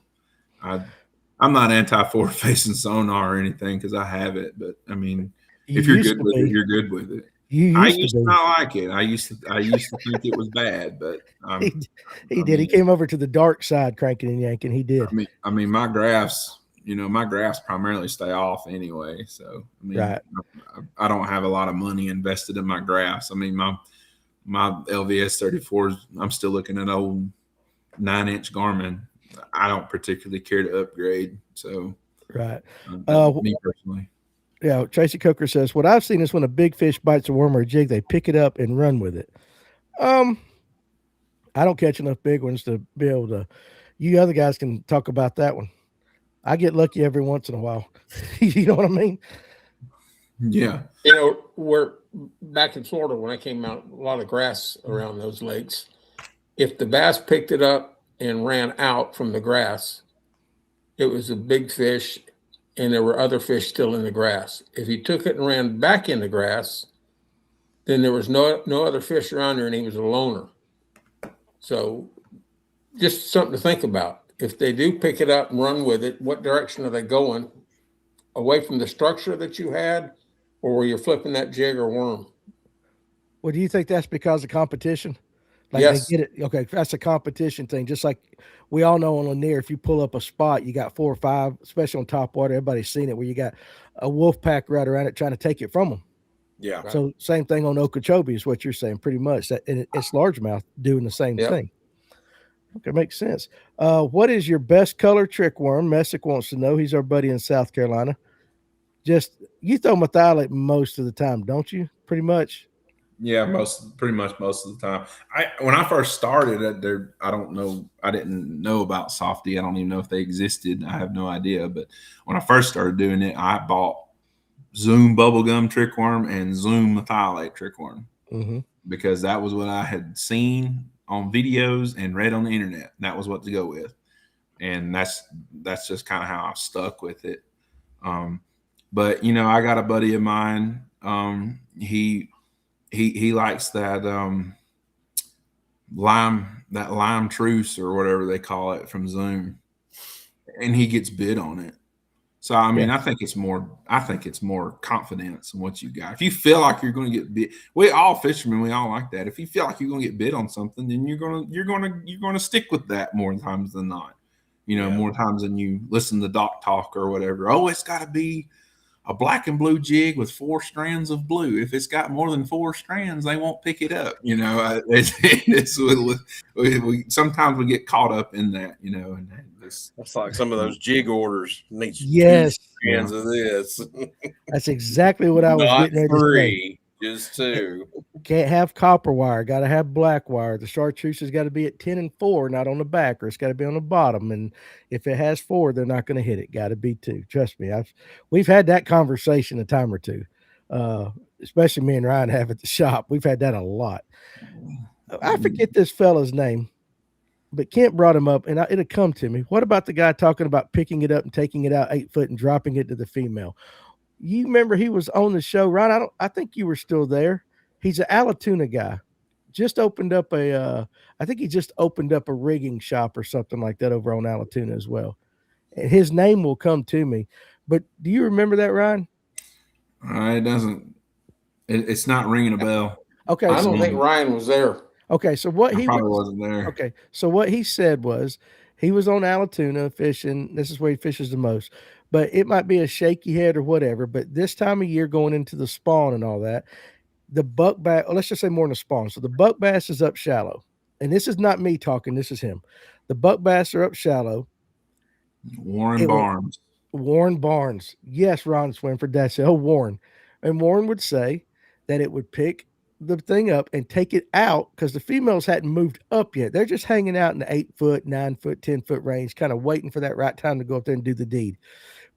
I'm not anti-forward facing sonar or anything because I have it. But I mean, if you're good with it, you're good with it. I used to not like it. I used to think it was bad, but he did. He came over to the dark side, cranking and yanking. He did. I mean, my graphs primarily stay off anyway. So I mean, right. I don't have a lot of money invested in my graphs. I mean, my LVS 34s. I'm still looking at old 9-inch Garmin. I don't particularly care to upgrade. So right. Me personally. Yeah, Tracy Coker says, what I've seen is when a big fish bites a worm or a jig, they pick it up and run with it. I don't catch enough big ones to be able to. You other guys can talk about that one. I get lucky every once in a while. You know what I mean? Yeah. We're back in Florida when I came out, a lot of grass around those lakes. If the bass picked it up and ran out from the grass, it was a big fish, and there were other fish still in the grass. If he took it and ran back in the grass, then there was no other fish around there, and he was a loner. So just something to think about. If they do pick it up and run with it, what direction are they going? Away from the structure that you had, or were you flipping that jig or worm? Well, do you think that's because of competition? Like yes. They get it. Okay, that's a competition thing. Just like we all know on Lanier, if you pull up a spot, you got 4 or 5, especially on top water. Everybody's seen it where you got a wolf pack right around it trying to take it from them. Yeah. Right. So same thing on Okeechobee is what you're saying, pretty much. That and it's largemouth doing the same thing. Okay, makes sense. What is your best color trick worm? Messick wants to know. He's our buddy in South Carolina. Just you throw methylate most of the time, don't you? Pretty much. Yeah, pretty much most of the time. When I first started, I don't know. I didn't know about Softy. I don't even know if they existed. I have no idea. But when I first started doing it, I bought Zoom bubblegum trick worm and Zoom methylate trick worm because that was what I had seen on videos and read on the internet. That was what to go with, and that's just kind of how I stuck with it. But I got a buddy of mine. He likes that lime truce or whatever they call it from Zoom, and he gets bid on it. So I mean, I think it's more confidence in what you got. If you feel like you're going to get bid, we all fishermen, we all like that. If you feel like you're going to get bid on something, then you're going to stick with that more times than not. More times than you listen to doc talk or whatever. Oh, it's got to be a black and blue jig with 4 strands of blue. If it's got more than 4 strands, they won't pick it up. Sometimes we get caught up in that, and that's like some of those jig orders. Yes, 2 strands of this. That's exactly what I was getting Not 3, just 2. Can't have copper wire. Got to have black wire. The chartreuse has got to be at 10 and 4, not on the back, or it's got to be on the bottom. And if it has 4, they're not going to hit it. Got to be 2. Trust me. We've had that conversation a time or two, especially me and Ryan have at the shop. We've had that a lot. I forget this fella's name, but Kent brought him up, and it'll come to me. What about the guy talking about picking it up and taking it out 8 foot and dropping it to the female? You remember he was on the show, Ryan? I think you were still there. He's an Allatoona guy. Just opened up I think he just opened up a rigging shop or something like that over on Allatoona as well. And his name will come to me. But do you remember that, Ryan? It doesn't. It's not ringing a bell. Okay. I don't think Ryan was there. Okay. So what he probably wasn't there. Okay. So what he said was he was on Allatoona fishing. This is where he fishes the most. But it might be a shaky head or whatever. But this time of year going into the spawn and all that, the buck bass, let's just say more than the spawn. So the buck bass is up shallow. And this is not me talking. This is him. The buck bass are up shallow. Warren Barnes. Yes, Ron Swinford. That's it. Oh, Warren. And Warren would say that it would pick the thing up and take it out because the females hadn't moved up yet. They're just hanging out in the 8 foot, 9 foot, 10 foot range, kind of waiting for that right time to go up there and do the deed.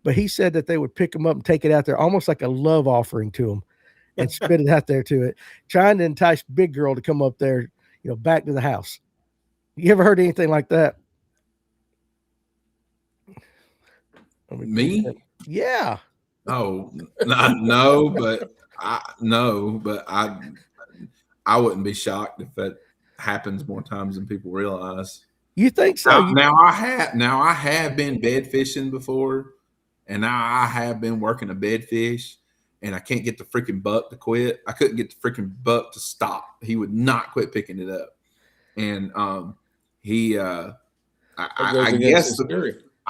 But he said that they would pick them up and take it out there almost like a love offering to them and spit it out there to it, trying to entice big girl to come up there, back to the house. You ever heard anything like that? Me? Yeah. Oh, no, but I wouldn't be shocked if that happens more times than people realize. You think so? Now I have been bed fishing before, and now I have been working a bed fish, and I can't get the freaking buck to quit. I couldn't get the freaking buck to stop. He would not quit picking it up, and I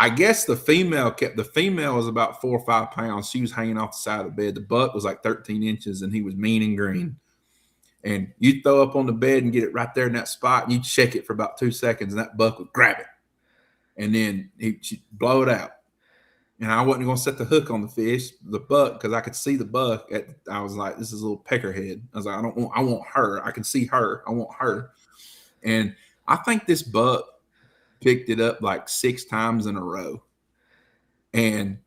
guess the female was about 4 or 5 pounds. She was hanging off the side of the bed. The buck was like 13 inches, and he was mean and green. And you'd throw up on the bed and get it right there in that spot, and you'd shake it for about 2 seconds, and that buck would grab it. And then she'd blow it out. And I wasn't going to set the hook on the buck, because I could see the buck. I was like, this is a little peckerhead. I was like, I want her. I can see her. I want her. And I think this buck picked it up like 6 times in a row. And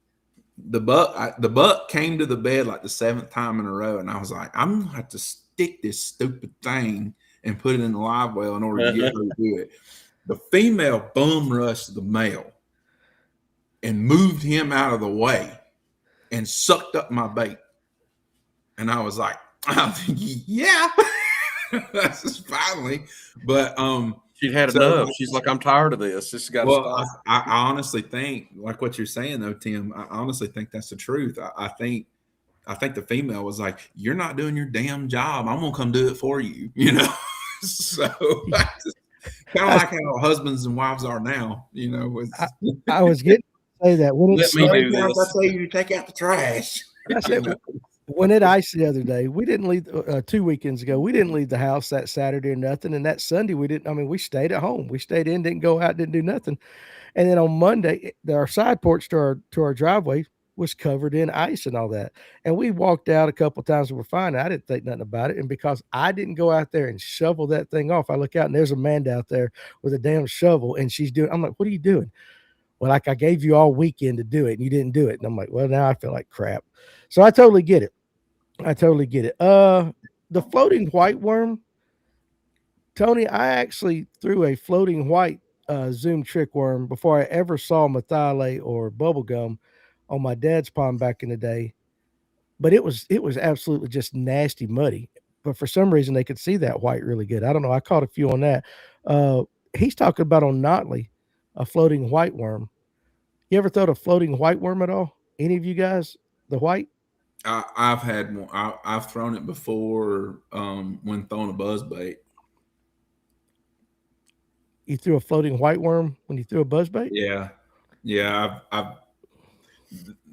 the buck came to the bed like the 7th time in a row. And I was like, I'm going to have to stick this stupid thing and put it in the live well in order to get her to do it. The female bum rushed the male and moved him out of the way and sucked up my bait. And I was like, yeah, this is finally. But she'd had enough. She's like, I'm tired of this. This has got to stop. I honestly think, like what you're saying though, Tim, I honestly think that's the truth. I think the female was like, you're not doing your damn job. I'm gonna come do it for you, So kind of like how husbands and wives are now, I was getting to say that. Let me do this. I say you take out the trash. I said, When it iced the other day, we didn't leave 2 weekends ago. We didn't leave the house that Saturday or nothing. And that Sunday, we didn't. I mean, we stayed at home. We stayed in, didn't go out, didn't do nothing. And then on Monday, our side porch to our driveway was covered in ice and all that. And we walked out a couple times and we're fine. I didn't think nothing about it. And because I didn't go out there and shovel that thing off, I look out and there's Amanda out there with a damn shovel and she's doing. I'm like, what are you doing? Well, like I gave you all weekend to do it and you didn't do it. And I'm like, well, now I feel like crap. So I totally get it. The floating white worm, Tony, I actually threw a floating white Zoom trick worm before I ever saw methylate or bubblegum on my dad's pond back in the day. But it was absolutely just nasty muddy. But for some reason they could see that white really good. I don't know. I caught a few on that. He's talking about on Notley, a floating white worm. You ever thrown a floating white worm at all? Any of you guys? The white? I've had one. I've thrown it before when throwing a buzz bait. You threw a floating white worm when you threw a buzz bait? Yeah.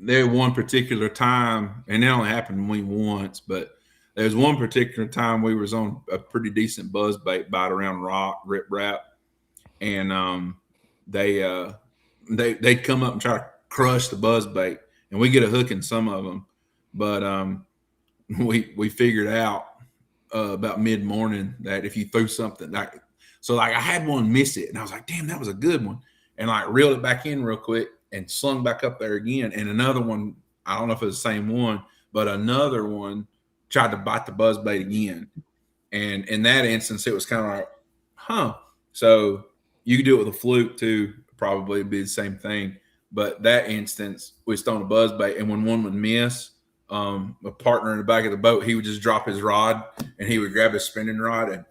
There one particular time, and it only happened to me once, but there was one particular time we was on a pretty decent buzz bait bite around rock, rip wrap, and they'd come up and try to crush the buzz bait, and we get a hook in some of them. But we figured out about mid-morning that if you threw something I had one miss it, and I was like, damn, that was a good one, and like reeled it back in real quick and slung back up there again. And another one, I don't know if it was the same one, but another one tried to bite the buzz bait again. And in that instance, it was kind of like, so you could do it with a fluke too, probably be the same thing. But that instance, we was throwing a buzz bait, and when one would miss, a partner in the back of the boat, he would just drop his rod and he would grab his spinning rod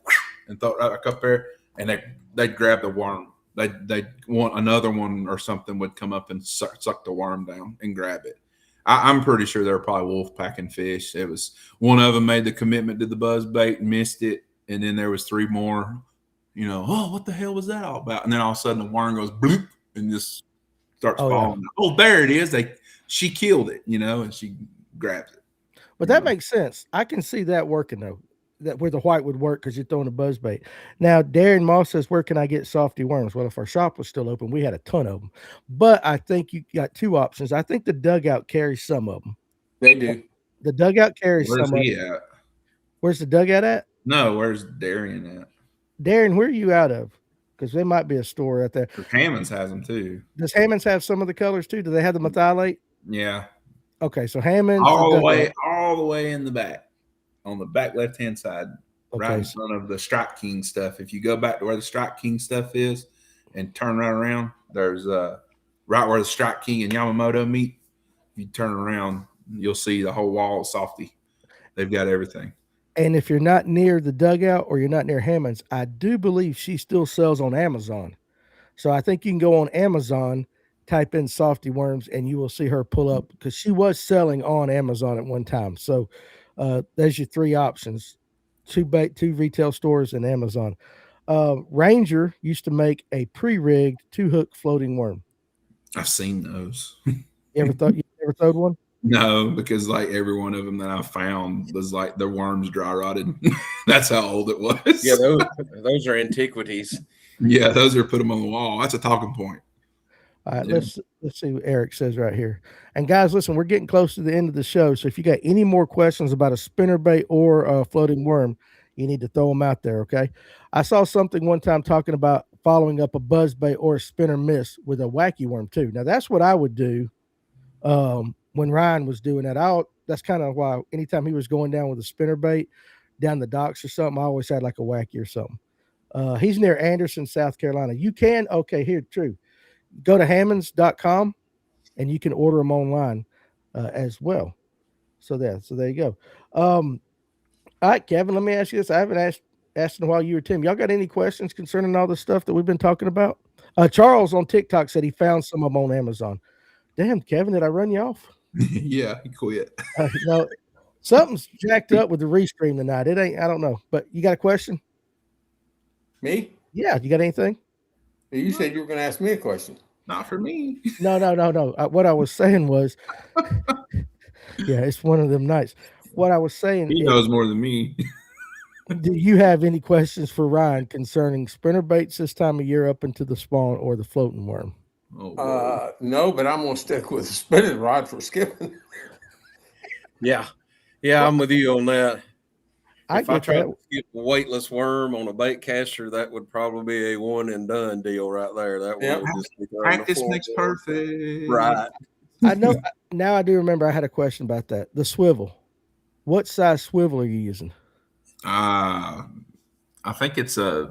and throw it right back up there, and they'd grab the worm. They'd want another one or something would come up and suck the worm down and grab it. I'm pretty sure they were probably wolf packing fish. It was one of them made the commitment to the buzz bait and missed it, and then there was 3 more. What the hell was that all about? And then all of a sudden the worm goes bloop and just starts falling. Yeah. Oh, there it is. She killed it, and she grabs it. But that makes sense. I can see that working though. That where the white would work because you're throwing a buzz bait. Now, Darren Moss says, where can I get softy worms? Well, if our shop was still open, we had a ton of them. But I think you got 2 options. I think the dugout carries some of them. They do. The dugout carries Where's some of them. At? Where's the dugout at? No, where's Darren at? Darren, where are you out of? Because there might be a store out there. Hammond's has them too. Does Hammond's have some of the colors too? Do they have the methylate? Yeah. Okay, so Hammond's all the way in the back. On the back left-hand side, right in front of the Strike King stuff. If you go back to where the Strike King stuff is and turn right around, there's right where the Strike King and Yamamoto meet. If you turn around, you'll see the whole wall of softy. They've got everything. And if you're not near the dugout or you're not near Hammond's, I do believe she still sells on Amazon. So I think you can go on Amazon, type in softy worms, and you will see her pull up because she was selling on Amazon at one time. So there's your 3 options: 2 retail stores and Amazon. Ranger used to make a pre-rigged 2-hook floating worm. I've seen those. You ever thrown one? No, because like every one of them that I found was like the worms dry rotted. That's how old it was. Yeah, those are antiquities. Yeah, those are put them on the wall. That's a talking point. All right, let's see what Eric says right here. And guys, listen, we're getting close to the end of the show. So if you got any more questions about a spinnerbait or a floating worm, you need to throw them out there, okay? I saw something one time talking about following up a buzzbait or a spinner miss with a wacky worm too. Now, that's what I would do when Ryan was doing that. That's kind of why anytime he was going down with a spinnerbait down the docks or something, I always had like a wacky or something. He's near Anderson, South Carolina. You can, okay, here, true. Go to hammonds.com and you can order them online as well. So there you go. All right, Kevin, let me ask you this. I haven't asked in a while, you or Tim. Y'all got any questions concerning all the stuff that we've been talking about? Charles on TikTok said he found some of them on Amazon. Damn, Kevin, did I run you off? Yeah, he quit. No, something's jacked up with the restream tonight. It ain't, I don't know. But you got a question? Me? Yeah, you got anything? You said you were going to ask me a question. Not for me. No. What I was saying was Yeah, it's one of them nights. What I was saying, He knows more than me. do you have any questions for Ryan concerning spinnerbaits this time of year up into the spawn or the floating worm? No, but I'm gonna stick with the spinning rod for skipping. Yeah, I'm with you on that. If I tried that. to skip a weightless worm on a bait caster, that would probably be a one and done deal right there. That one would just be practice makes perfect. Right. I know. Now I do remember. I had a question about that. The swivel. What size swivel are you using? I think it's I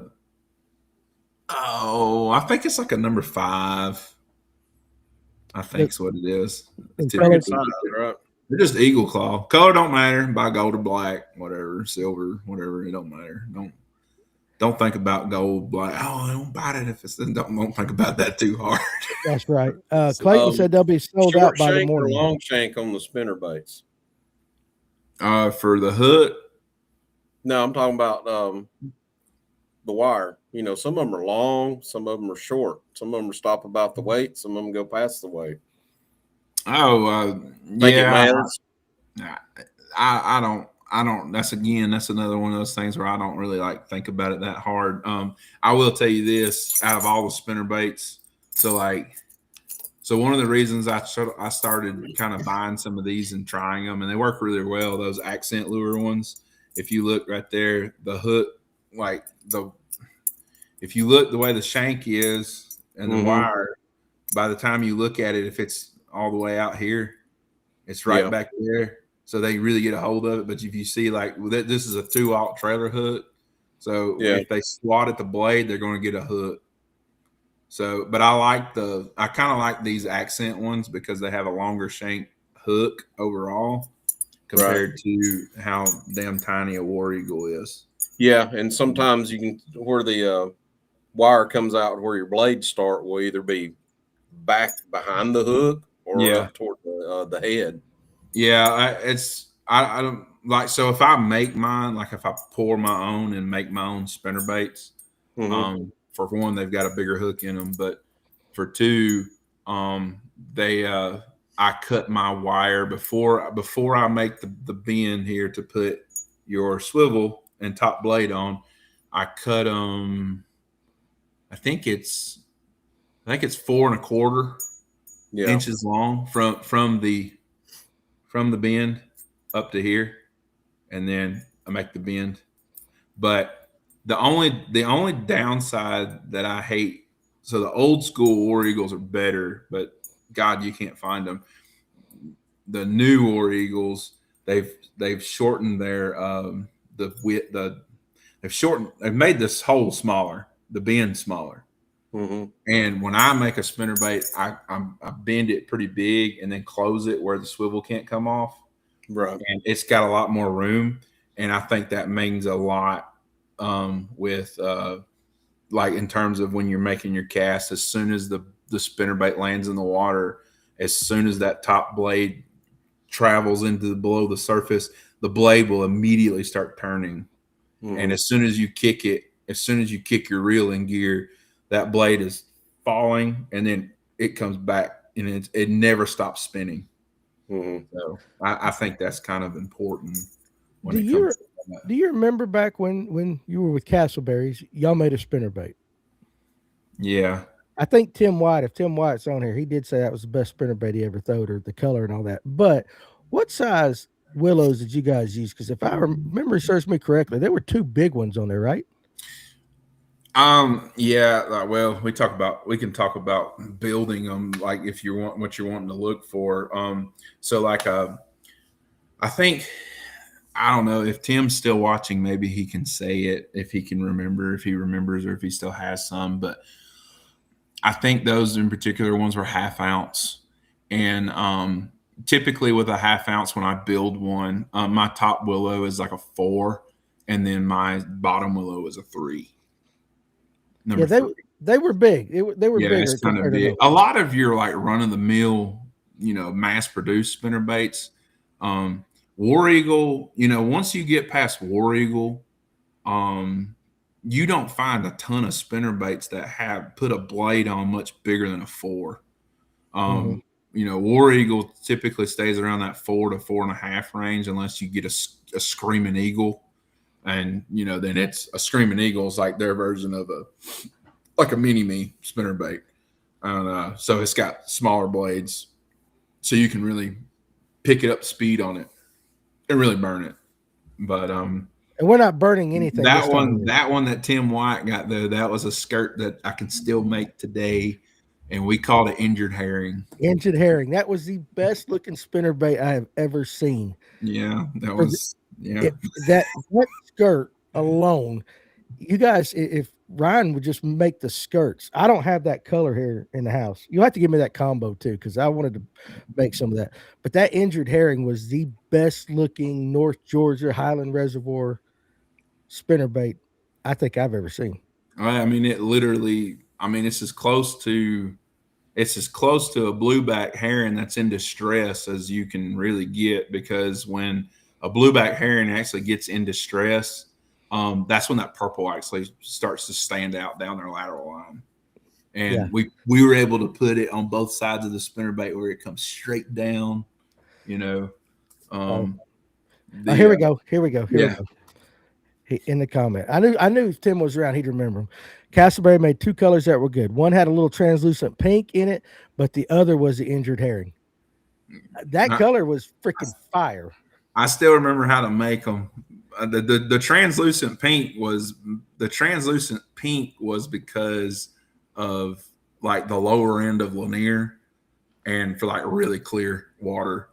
think it's like a number 5. I think's what it is. Size, right? They're just eagle claw. Color don't matter. Buy gold or black, whatever, silver, whatever. It don't matter. Don't think about gold, black. Oh, I don't buy it if it's. Don't think about that too hard. That's right. Clayton said they'll be sold out by the morning. Or long shank on the spinnerbaits. For the hook. No, I'm talking about the wire. You know, some of them are long, some of them are short. Some of them stop about the weight, some of them go past the weight. Oh, yeah. I don't. That's another one of those things where I don't really like think about it that hard. I will tell you this: out of all the spinnerbaits, so one of the reasons I started kind of buying some of these and trying them, and they work really well. Those accent lure ones. If you look right there, the hook, if you look the way the shank is and the wire, by the time you look at it, if it's all the way out here, it's right back there. So they really get a hold of it. But if you see this is a 2-aught trailer hook. So if they swat at the blade, they're going to get a hook. So, but I kind of like these accent ones because they have a longer shank hook overall compared to how damn tiny a War Eagle is. Yeah, and sometimes you can, where the wire comes out where your blades start will either be back behind the hook or up toward the head. Yeah, I don't like, so if I make mine, like if I pour my own and make my own spinnerbaits, for one, they've got a bigger hook in them, but for two, I cut my wire before I make the bend here to put your swivel and top blade on. I cut them. I think it's 4 1/4 inches long from the bend up to here, and then I make the bend. But the only downside that I hate, so the old school War Eagles are better, but God, you can't find them. The new War Eagles, they've shortened their the width, they've made this hole smaller, the bend smaller. And when I make a spinnerbait, I bend it pretty big and then close it where the swivel can't come off. Right. And it's got a lot more room. And I think that means a lot with like in terms of when you're making your cast. As soon as the spinnerbait lands in the water, as soon as that top blade travels into below the surface, the blade will immediately start turning. And as soon as you kick it, as soon as you kick your reel in gear, that blade is falling and then it comes back and it never stops spinning. So I think that's kind of important. Do you remember back when you were with Castleberries, y'all made a spinnerbait? Yeah. I think Tim White, if Tim White's on here, he did say that was the best spinnerbait he ever throwed, or the color and all that. But what size willows did you guys use? Because if I remember serves me correctly, there were 2 big ones on there, right? Yeah. Well, we can talk about building them, like if you want what you're wanting to look for. So like I think, I don't know if Tim's still watching, maybe he can say it if he can remember, if he remembers, or if he still has some, but I think those in particular ones were 1/2 ounce. And typically with a 1/2 ounce, when I build one, my top willow is like a 4, and then my bottom willow is a 3. Number 3. They were big. They were bigger. It's kind of big. A lot of your like run of the mill, mass produced spinnerbaits, War Eagle, once you get past War Eagle, you don't find a ton of spinnerbaits that have put a blade on much bigger than a 4. War Eagle typically stays around that 4 to 4.5 range unless you get a screaming eagle. And, then it's a screaming eagle is like their version of a mini-me spinnerbait. So it's got smaller blades. So you can really pick it up speed on it and really burn it. But and we're not burning anything. That one that Tim White got though, that was a skirt that I can still make today, and we called it injured herring. Injured herring. That was the best looking spinnerbait I have ever seen. Yeah, that was that skirt alone. You guys, if Ryan would just make the skirts, I don't have that color here in the house. You have to give me that combo too, because I wanted to make some of that. But that injured herring was the best looking North Georgia Highland Reservoir spinnerbait I think I've ever seen. I mean, it literally. I mean, it's as close to a blueback herring that's in distress as you can really get, because when a blueback herring actually gets in distress, that's when that purple actually starts to stand out down their lateral line. And we were able to put it on both sides of the spinnerbait where it comes straight down, Here we go. In the comment, I knew if Tim was around, he'd remember him. Castleberry made two colors that were good. One had a little translucent pink in it, but the other was the injured herring. That color was freaking fire. I still remember how to make them. The translucent pink was because of like the lower end of Lanier, and for like really clear water.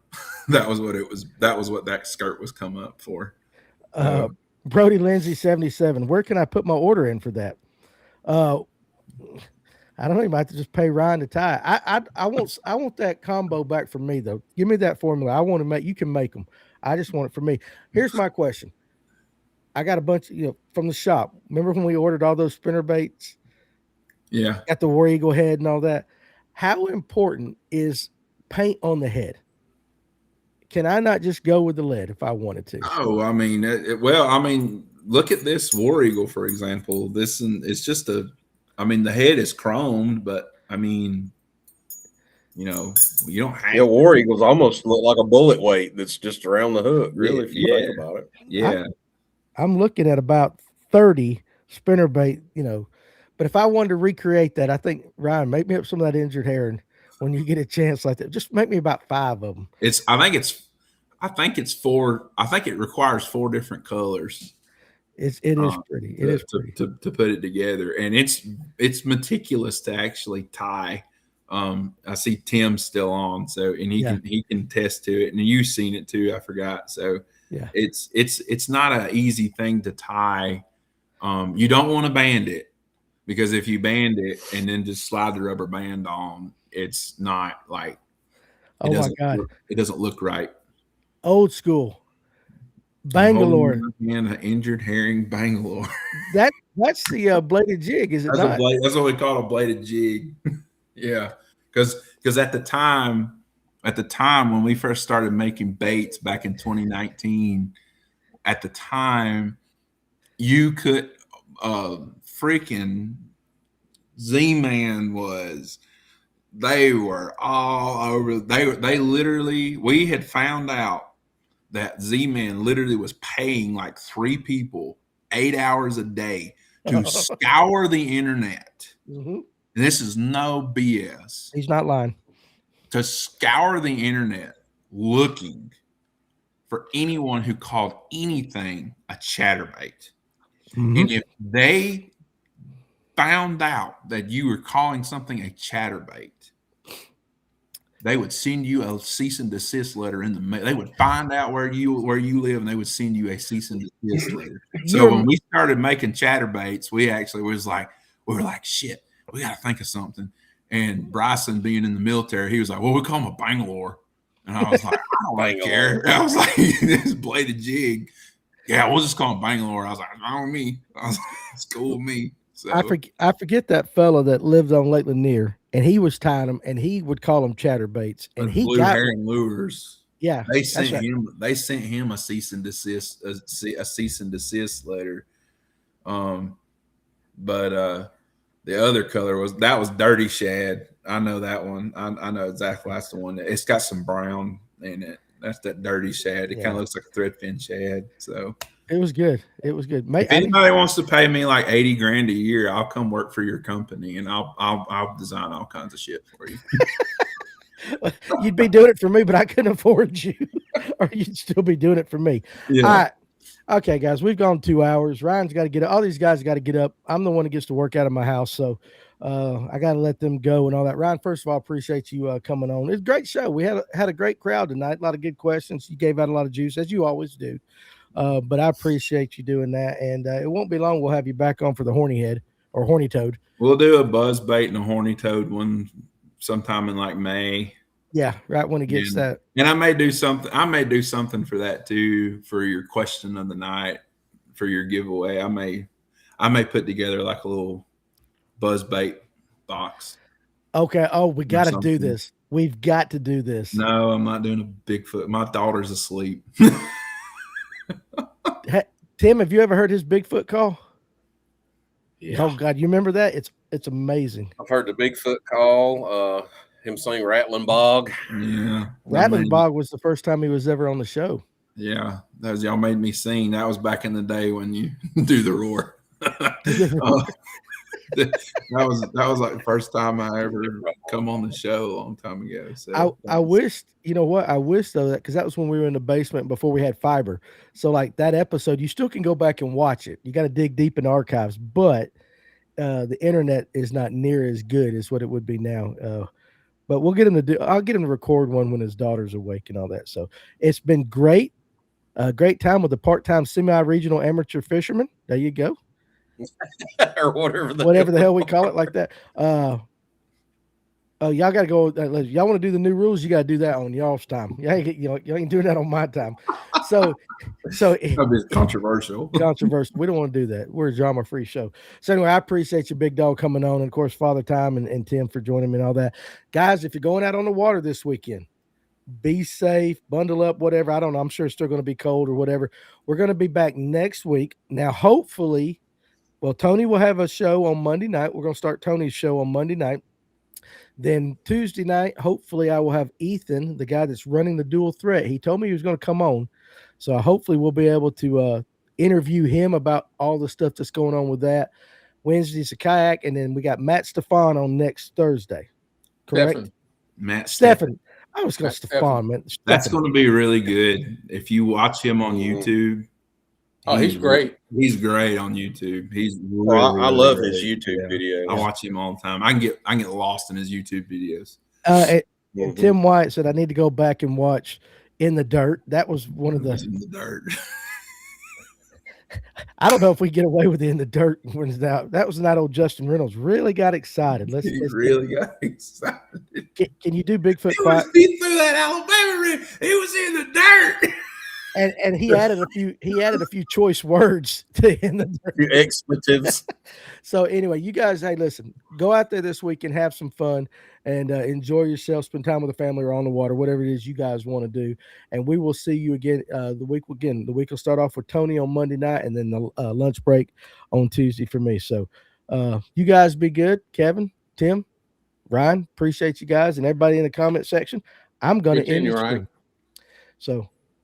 That was what it was. That was what that skirt was come up for. Brody Lindsay 77. Where can I put my order in for that? I don't know. You might have to just pay Ryan to tie. I want that combo back from me though. Give me that formula. I want to make. You can make them. I just want it for me. Here's my question. I got a bunch, from the shop. Remember when we ordered all those spinnerbaits? Yeah. Got the War Eagle head and all that. How important is paint on the head? Can I not just go with the lead if I wanted to? Oh, I mean, look at this War Eagle, for example. It's just the head is chromed, but I mean, you don't have. Yeah, War Eagles almost look like a bullet weight that's just around the hook, really, if you think about it. Yeah. I'm looking at about 30 spinnerbait, but if I wanted to recreate that, I think, Ryan, make me up some of that injured herring when you get a chance like that. Just make me about 5 of them. I think it's 4. I think it requires 4 different colors. It is pretty. It is pretty to put it together, and it's meticulous to actually tie. I see Tim still on, so and he can attest to it, and you've seen it too. I forgot. So yeah, it's not an easy thing to tie. You don't want to band it, because if you band it and then just slide the rubber band on, it's not like. Oh my God! It doesn't look right. Old school. Bangalore. And an injured herring Bangalore. That's the bladed jig, is it not? That's what we call a bladed jig. Yeah, because at the time when we first started making baits back in 2019, at the time you could freaking Z-Man they were all over. They literally, we had found out that Z-Man literally was paying like 3 people 8 hours a day to scour the internet. Mm-hmm. And this is no BS. He's not lying. To scour the internet looking for anyone who called anything a chatterbait. Mm-hmm. And if they found out that you were calling something a chatterbait, they would send you a cease and desist letter in the mail. They would find out where you live, and they would send you a cease and desist letter. So when we started making chatterbaits, we were like, shit, we got to think of something. And Bryson, being in the military, he was like, well, we call him a Bangalore. And I was like, I don't really care. I was like, this bladed jig. Yeah, we'll just call him Bangalore. I was like, I don't know me. I was like, it's cool with me. So, I forget that fella that lived on Lake Lanier, and he was tying them, and he would call them chatterbaits. And he blue got herring lures. Yeah, they sent him. They sent him a cease and desist, The other color was dirty shad. I know that one. I know exactly that's the one. It's got some brown in it. That's that dirty shad. It kind of looks like a threadfin shad. So it was good. It was good. If anybody wants to pay me like $80 grand a year, I'll come work for your company and I'll design all kinds of shit for you. You'd be doing it for me, but I couldn't afford you, or you'd still be doing it for me. Yeah. All right. Okay, guys, we've gone 2 hours. Ryan's got to get up. All these guys got to get up. I'm the one that gets to work out of my house, so I got to let them go and all that. Ryan, first of all, appreciate you coming on. It's a great show. We had a great crowd tonight. A lot of good questions. You gave out a lot of juice, as you always do. But I appreciate you doing that, and it won't be long. We'll have you back on for the horny head or horny toad. We'll do a buzz bait and a horny toad one sometime in like May. Yeah, right when it gets that. And I may do something. I may do something for that too, for your question of the night, for your giveaway. I may put together like a little buzz bait box. Okay. Oh, we got to do this. We've got to do this. No, I'm not doing a Bigfoot. My daughter's asleep. Tim, have you ever heard his Bigfoot call? Yeah. Oh God, you remember that? It's amazing. I've heard the Bigfoot call. Him sing Rattling Bog. Yeah. Rattling Bog was the first time he was ever on the show. Yeah. That was y'all made me sing. That was back in the day when you do the roar. That was like the first time I ever come on the show a long time ago. So I wished, you know what? I wish though that because that was when we were in the basement before we had fiber. So like that episode, you still can go back and watch it. You got to dig deep in the archives, but the internet is not near as good as what it would be now. But we'll get him to do. I'll get him to record one when his daughter's awake and all that. So it's been great, great time with the part-time semi-regional amateur fisherman. There you go, or whatever the hell we call it, like that. Y'all got to go. Y'all want to do the new rules? You got to do that on y'all's time. Y'all ain't doing that on my time. So that'd be controversial. Controversial. We don't want to do that. We're a drama-free show. So anyway, I appreciate you, Big Dog, coming on, and of course, Father Time and Tim for joining me and all that. Guys, if you're going out on the water this weekend, be safe, bundle up, whatever. I don't know. I'm sure it's still going to be cold or whatever. We're going to be back next week. Now, hopefully, Tony will have a show on Monday night. We're going to start Tony's show on Monday night. Then Tuesday night, hopefully I will have Ethan, the guy that's running the Dual Threat. He told me he was going to come on. So hopefully we'll be able to interview him about all the stuff that's going on with that. Wednesday's a kayak, and then we got Matt Stefan on next Thursday. Correct? Matt Stefan. I was going to Stefan, man. Stefan. That's going to be really good. If you watch him on YouTube. Oh, he's great. He's great on YouTube. He's really, I love his YouTube videos. I watch him all the time. I can get lost in his YouTube videos. And Tim White said I need to go back and watch In the Dirt. That was one of the In the Dirt. I don't know if we get away with it In the Dirt when it's out. That was not old Justin Reynolds. Really got excited. Let's got excited. Can you do Bigfoot? He through that Alabama ring. He was in the dirt. And he added a few choice words to In the Dirt. Expletives. So anyway, you guys, hey, listen, go out there this week and have some fun and enjoy yourself, spend time with the family or on the water, whatever it is you guys want to do. And we will see you again the week. The week will start off with Tony on Monday night and then the lunch break on Tuesday for me. So you guys be good. Kevin, Tim, Ryan, appreciate you guys and everybody in the comment section. I'm going to end the stream. So